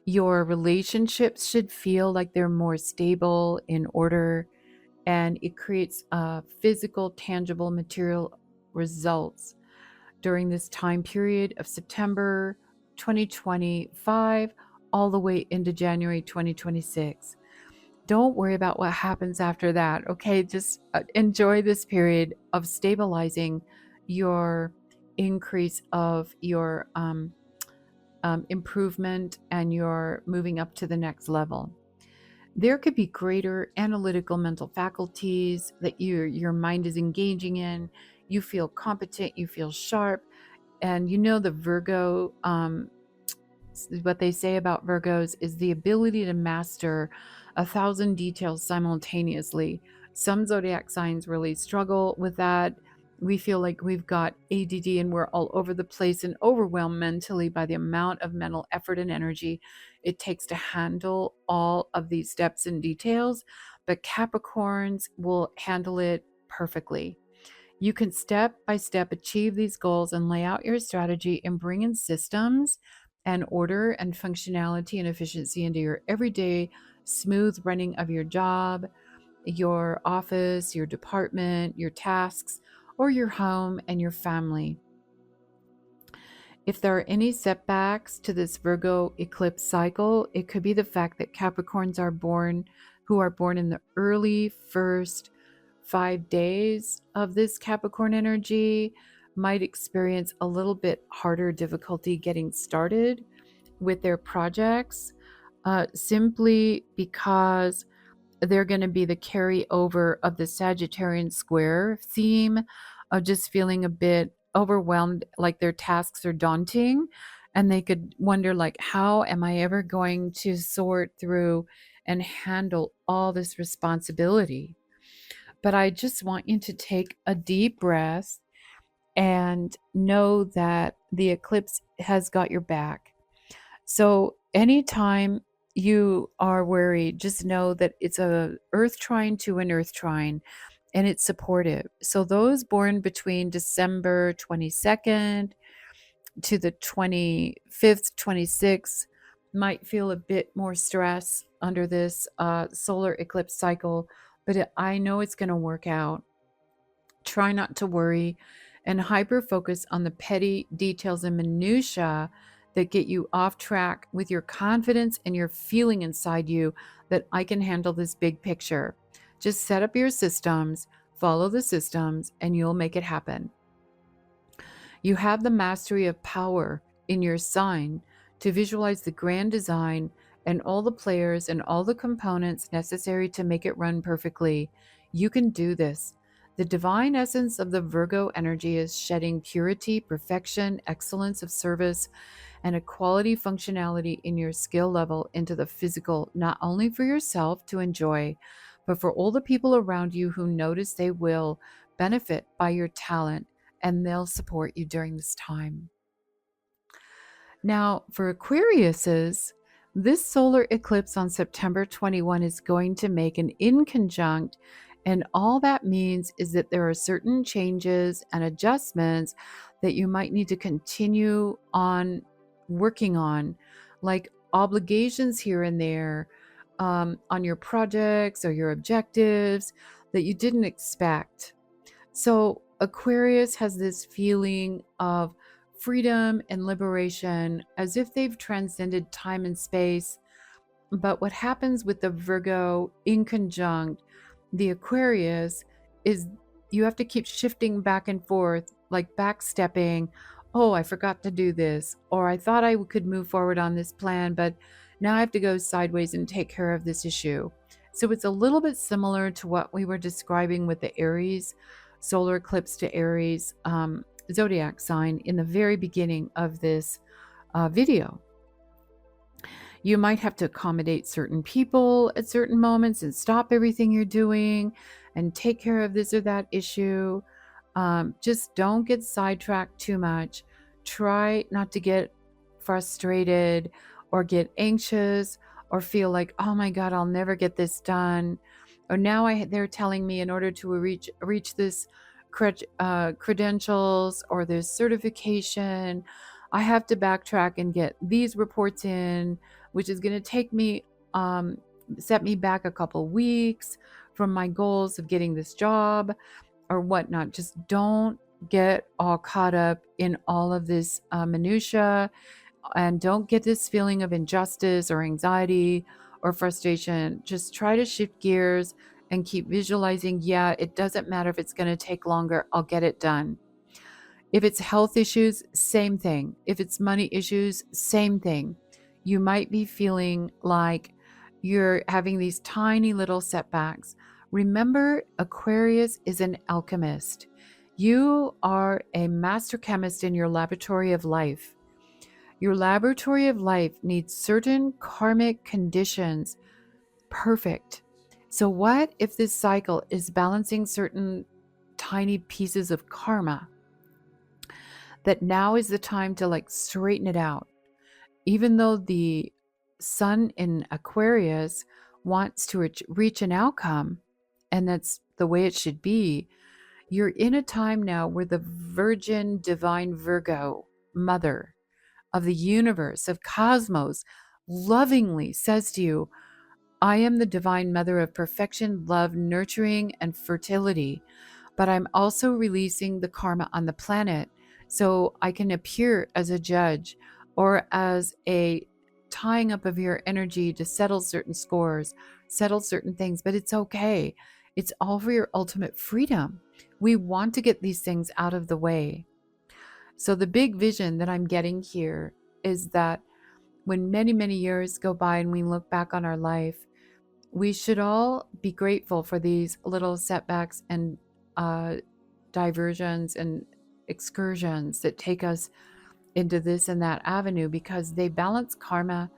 Your relationships should feel like they're more stable, in order, and it creates physical, tangible, material results during this time period of September 2025 all the way into January 2026. Don't worry about what happens after that, okay? Just enjoy this period of stabilizing your increase of your improvement, and your moving up to the next level. There could be greater analytical mental faculties that your mind is engaging in. You feel competent, you feel sharp, and the Virgo, what they say about Virgos is the ability to master 1,000 details simultaneously. Some zodiac signs really struggle with that. We feel like we've got ADD and we're all over the place and overwhelmed mentally by the amount of mental effort and energy it takes to handle all of these steps and details. But Capricorns will handle it perfectly. You can step by step achieve these goals and lay out your strategy and bring in systems and order and functionality and efficiency into your everyday smooth running of your job, your office, your department, your tasks, or your home and your family. If there are any setbacks to this Virgo eclipse cycle, it could be the fact that Capricorns who are born in the early first 5 days of this Capricorn energy might experience a little bit harder difficulty getting started with their projects, simply because they're going to be the carryover of the Sagittarian square theme of just feeling a bit overwhelmed, like their tasks are daunting, and they could wonder, like, how am I ever going to sort through and handle all this responsibility? But I just want you to take a deep breath and know that the eclipse has got your back. So anytime you are worried, just know that it's a earth trine to an earth trine, and it's supportive. So those born between December 22nd to the 25th, 26th might feel a bit more stress under this solar eclipse cycle, but I know it's going to work out. Try not to worry and hyper focus on the petty details and minutiae that get you off track with your confidence and your feeling inside you that I can handle this big picture. Just set up your systems, follow the systems, and you'll make it happen. You have the mastery of power in your sign to visualize the grand design and all the players and all the components necessary to make it run perfectly. You can do this. The divine essence of the Virgo energy is shedding purity, perfection, excellence of service, and a quality functionality in your skill level into the physical, not only for yourself to enjoy, but for all the people around you who notice they will benefit by your talent, and they'll support you during this time. Now, for Aquariuses, this solar eclipse on September 21 is going to make an inconjunct, and all that means is that there are certain changes and adjustments that you might need to continue on working on, like obligations here and there on your projects or your objectives that you didn't expect. So Aquarius has this feeling of freedom and liberation, as if they've transcended time and space. But what happens with the Virgo inconjunct the Aquarius is you have to keep shifting back and forth, like backstepping. Oh, I forgot to do this, or I thought I could move forward on this plan, but now I have to go sideways and take care of this issue. So it's a little bit similar to what we were describing with the Aries, solar eclipse to Aries zodiac sign in the very beginning of this video. You might have to accommodate certain people at certain moments and stop everything you're doing and take care of this or that issue. Just don't get sidetracked too much. Try not to get frustrated or get anxious or feel like, oh my God, I'll never get this done. Or now they're telling me in order to reach this credentials or this certification, I have to backtrack and get these reports in, which is going to take me, set me back a couple weeks from my goals of getting this job or whatnot. Just don't get all caught up in all of this minutia, and don't get this feeling of injustice or anxiety or frustration. Just try to shift gears and keep visualizing, yeah, it doesn't matter if it's going to take longer, I'll get it done. If it's health issues, same thing. If it's money issues, same thing. You might be feeling like you're having these tiny little setbacks. Remember, Aquarius is an alchemist. You are a master chemist in your laboratory of life. Your laboratory of life needs certain karmic conditions perfect. So what if this cycle is balancing certain tiny pieces of karma that now is the time to like straighten it out? Even though the sun in Aquarius wants to reach an outcome, and that's the way it should be, you're in a time now where the virgin divine Virgo mother of the universe, of cosmos, lovingly says to you, I am the divine mother of perfection, love, nurturing, and fertility, but I'm also releasing the karma on the planet so I can appear as a judge or as a tying up of your energy to settle certain scores, settle certain things, but it's okay. It's all for your ultimate freedom. We want to get these things out of the way. So the big vision that I'm getting here is that when many, many years go by and we look back on our life, we should all be grateful for these little setbacks and diversions and excursions that take us into this and that avenue, because they balance karma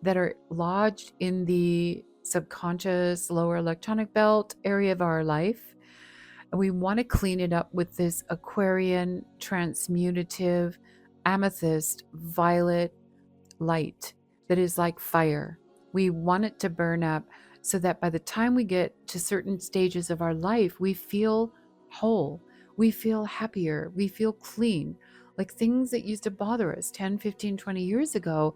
that are lodged in the subconscious lower electronic belt area of our life. And we want to clean it up with this Aquarian transmutative amethyst violet light that is like fire. We want it to burn up so that by the time we get to certain stages of our life, we feel whole, we feel happier, we feel clean. Like things that used to bother us 10, 15, 20 years ago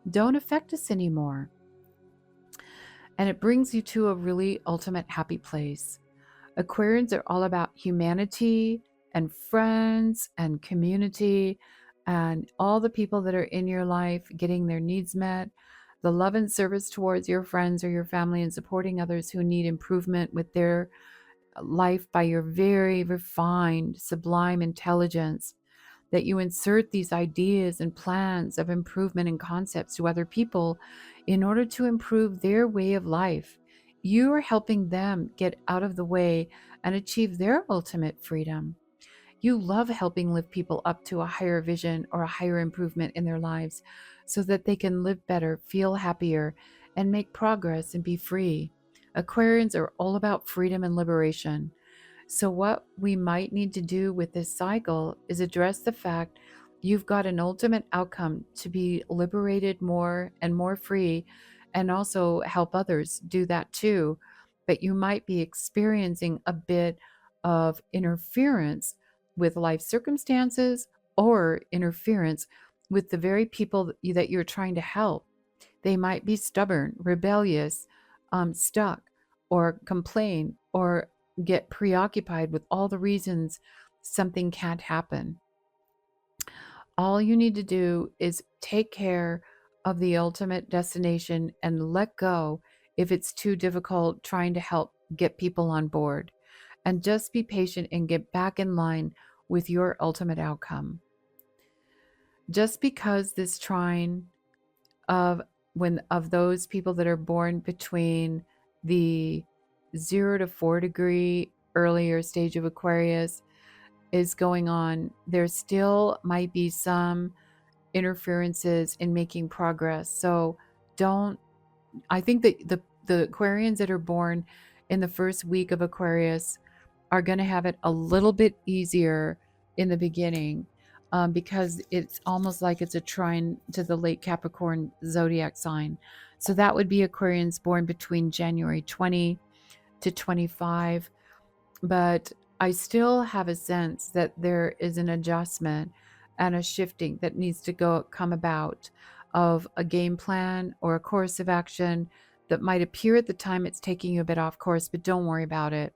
don't affect us anymore. And it brings you to a really ultimate happy place. Aquarians are all about humanity and friends and community and all the people that are in your life getting their needs met, the love and service towards your friends or your family, and supporting others who need improvement with their life by your very refined, sublime intelligence, that you insert these ideas and plans of improvement and concepts to other people in order to improve their way of life. You are helping them get out of the way and achieve their ultimate freedom. You love helping lift people up to a higher vision or a higher improvement in their lives so that they can live better, feel happier, and make progress and be free. Aquarians are all about freedom and liberation. So what we might need to do with this cycle is address the fact you've got an ultimate outcome to be liberated more and more free, and also help others do that too. But you might be experiencing a bit of interference with life circumstances or interference with the very people that you're trying to help. They might be stubborn, rebellious, stuck, or complain, or get preoccupied with all the reasons something can't happen. All you need to do is take care of the ultimate destination and let go if it's too difficult trying to help get people on board. And just be patient and get back in line with your ultimate outcome. Just because this trine of those people that are born between the 0 to 4 degree earlier stage of Aquarius is going on, there still might be some interferences in making progress. So I think that the Aquarians that are born in the first week of Aquarius are going to have it a little bit easier in the beginning, because it's almost like it's a trine to the late Capricorn zodiac sign. So that would be Aquarians born between January 20 to 25. But I still have a sense that there is an adjustment and a shifting that needs to come about, of a game plan or a course of action that might appear at the time it's taking you a bit off course, but don't worry about it.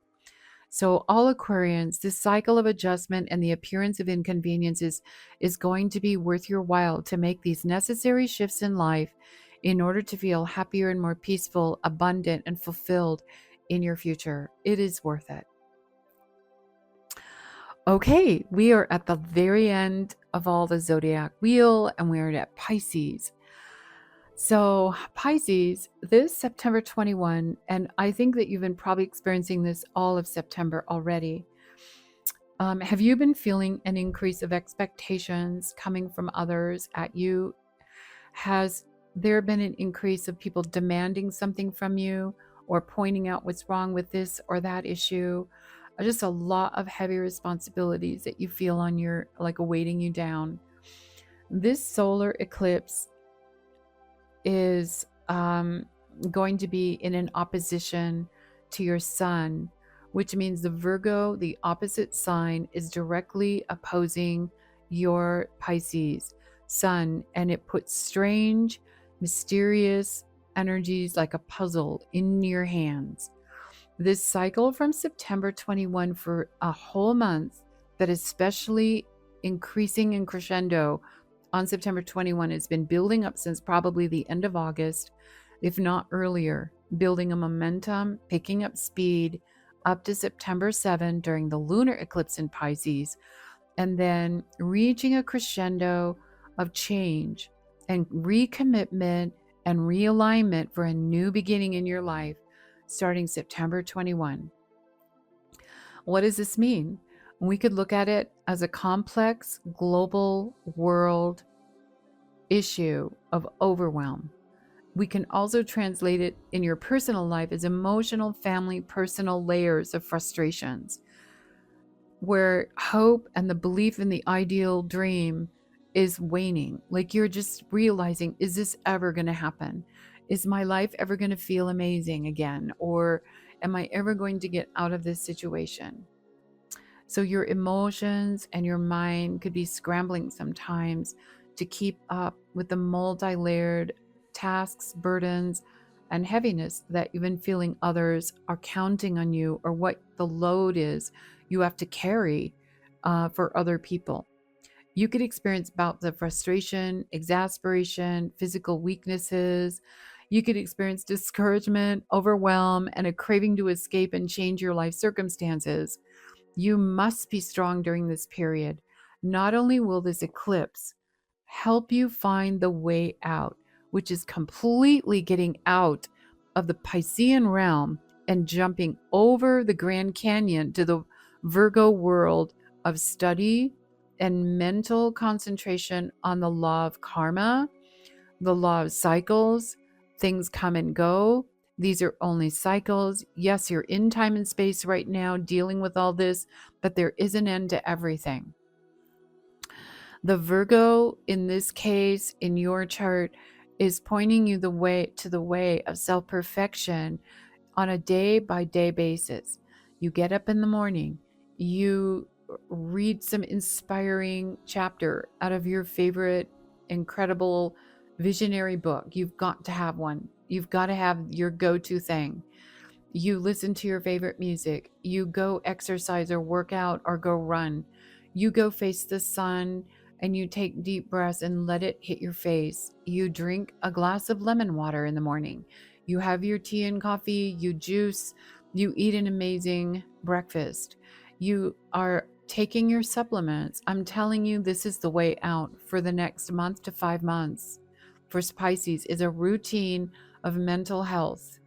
So all Aquarians, this cycle of adjustment and the appearance of inconvenience is going to be worth your while to make these necessary shifts in life in order to feel happier and more peaceful, abundant, and fulfilled in your future. It is worth it. Okay, we are at the very end of all the zodiac wheel, and we're at Pisces. So Pisces, this September 21, and I think that you've been probably experiencing this all of September already. Have you been feeling an increase of expectations coming from others at you? Has there been an increase of people demanding something from you or pointing out what's wrong with this or that issue? Just a lot of heavy responsibilities that you feel on your, like, weighting you down. This solar eclipse is going to be in an opposition to your sun, which means the Virgo, the opposite sign, is directly opposing your Pisces sun, and it puts strange, mysterious energies like a puzzle in your hands. This cycle from September 21 for a whole month, that especially increasing in crescendo on September 21, has been building up since probably the end of August, if not earlier, building a momentum, picking up speed up to September 7 during the lunar eclipse in Pisces, and then reaching a crescendo of change and recommitment and realignment for a new beginning in your life starting September 21. What does this mean? We could look at it as a complex global world issue of overwhelm. We can also translate it in your personal life as emotional, family, personal layers of frustrations, where hope and the belief in the ideal dream is waning. Like you're just realizing, is this ever going to happen? Is my life ever going to feel amazing again? Or am I ever going to get out of this situation? So your emotions and your mind could be scrambling sometimes to keep up with the multi-layered tasks, burdens, and heaviness that you've been feeling others are counting on you, or what the load is you have to carry for other people. You could experience bouts of frustration, exasperation, physical weaknesses. You could experience discouragement, overwhelm, and a craving to escape and change your life circumstances. You must be strong during this period. Not only will this eclipse help you find the way out, which is completely getting out of the Piscean realm and jumping over the Grand Canyon to the Virgo world of study and mental concentration on the law of karma, the law of cycles. Things come and go. These are only cycles. Yes, you're in time and space right now dealing with all this, but there is an end to everything. The Virgo, in this case, in your chart, is pointing you the way of self-perfection on a day-by-day basis. You get up in the morning, you read some inspiring chapter out of your favorite incredible visionary book. You've got to have one. You've got to have your go-to thing. You listen to your favorite music. You go exercise or work out or go run. You go face the sun and you take deep breaths and let it hit your face. You drink a glass of lemon water in the morning. You have your tea and coffee, you juice, you eat an amazing breakfast. You are taking your supplements. I'm telling you, this is the way out for the next month to 5 months. For Pisces is a routine of mental health,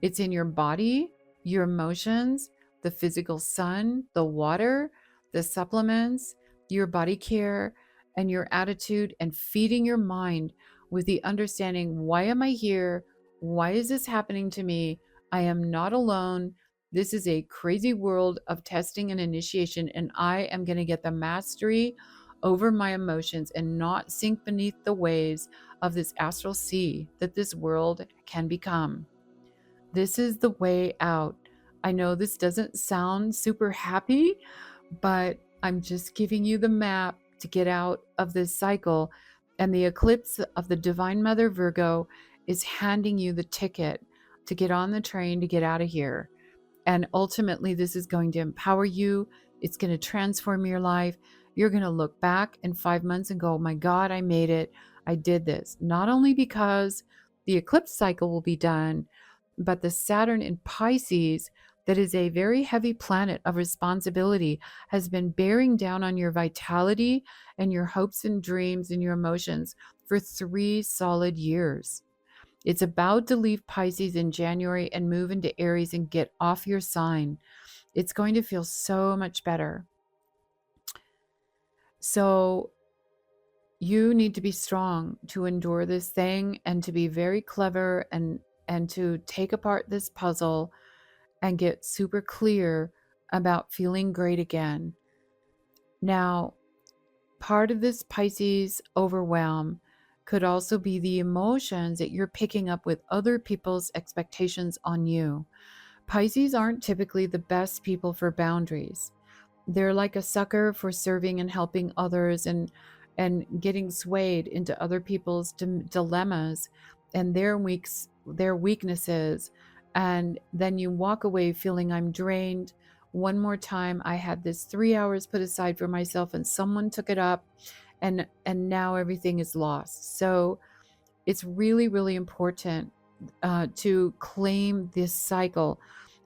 It's in your body, your emotions, the physical sun, the water, the supplements, your body care, and your attitude, and feeding your mind with the understanding, why am I here? Why is this happening to me? I am not alone. This is a crazy world of testing and initiation, and I am going to get the mastery over my emotions and not sink beneath the waves of this astral sea that this world can become. This is the way out. I know this doesn't sound super happy, but I'm just giving you the map to get out of this cycle. And the eclipse of the Divine Mother Virgo is handing you the ticket to get on the train to get out of here. And ultimately, this is going to empower you. It's going to transform your life. You're going to look back in 5 months and go, oh my God, I made it. I did this. Not only because the eclipse cycle will be done, but the Saturn in Pisces, that is a very heavy planet of responsibility, has been bearing down on your vitality and your hopes and dreams and your emotions for 3 solid years. It's about to leave Pisces in January and move into Aries and get off your sign. It's going to feel so much better. So you need to be strong to endure this thing, and to be very clever, and to take apart this puzzle and get super clear about feeling great again. Now, part of this Pisces overwhelm could also be the emotions that you're picking up with other people's expectations on you. Pisces aren't typically the best people for boundaries. They're like a sucker for serving and helping others, and getting swayed into other people's dilemmas and their weaknesses. And then you walk away feeling, I'm drained. One more time, I had this 3 hours put aside for myself and someone took it up, and now everything is lost. So it's really, really important to claim this cycle,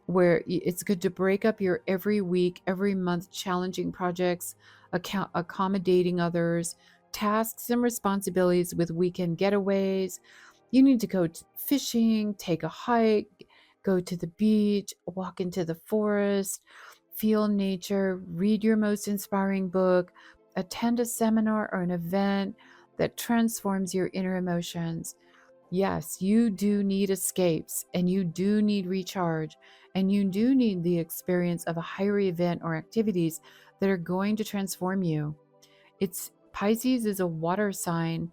where it's good to break up your every week, every month challenging projects, accommodating others, tasks and responsibilities with weekend getaways. You need to go fishing, take a hike, go to the beach, walk into the forest, feel nature, read your most inspiring book, attend a seminar or an event that transforms your inner emotions. Yes, you do need escapes, and you do need recharge, and you do need the experience of a higher event or activities that are going to transform you. Pisces is a water sign,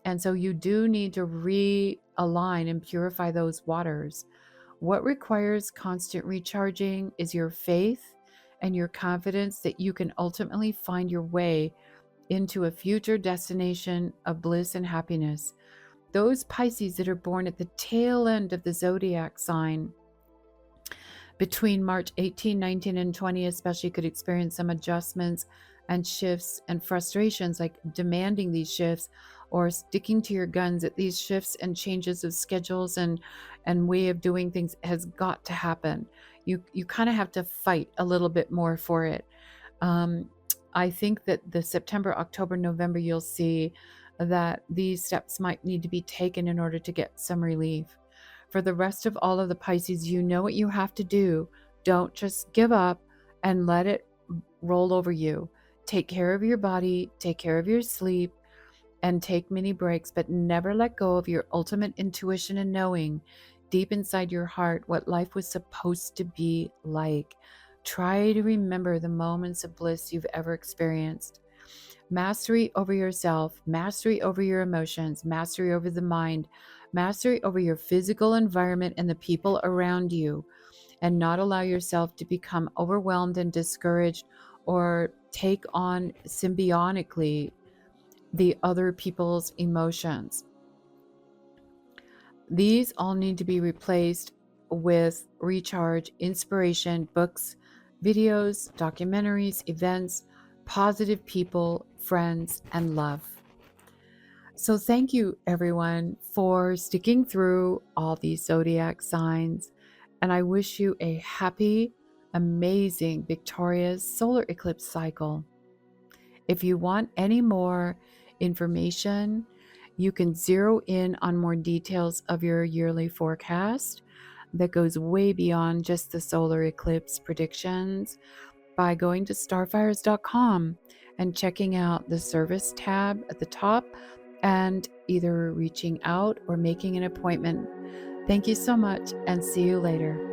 and so you do need to realign and purify those waters. What requires constant recharging is your faith and your confidence that you can ultimately find your way into a future destination of bliss and happiness. Those Pisces that are born at the tail end of the zodiac sign, between March 18, 19, and 20 especially, could experience some adjustments and shifts and frustrations, like demanding these shifts or sticking to your guns at these shifts and changes of schedules and way of doing things has got to happen. You kind of have to fight a little bit more for it. I think that the September, October, November, you'll see that these steps might need to be taken in order to get some relief. For the rest of all of the Pisces, you know what you have to do. Don't just give up and let it roll over you. Take care of your body, take care of your sleep, and take mini breaks, but never let go of your ultimate intuition and knowing deep inside your heart what life was supposed to be like. Try to remember the moments of bliss you've ever experienced. Mastery over yourself, mastery over your emotions, mastery over the mind, mastery over your physical environment and the people around you, and not allow yourself to become overwhelmed and discouraged, or take on symbiotically the other people's emotions. These all need to be replaced with recharge, inspiration, books, videos, documentaries, events, positive people, friends, and love. So thank you, everyone, for sticking through all these zodiac signs. And I wish you a happy, amazing, victorious solar eclipse cycle. If you want any more information, you can zero in on more details of your yearly forecast. that goes way beyond just the solar eclipse predictions by going to starfires.com and checking out the service tab at the top and either reaching out or making an appointment. Thank you so much and see you later.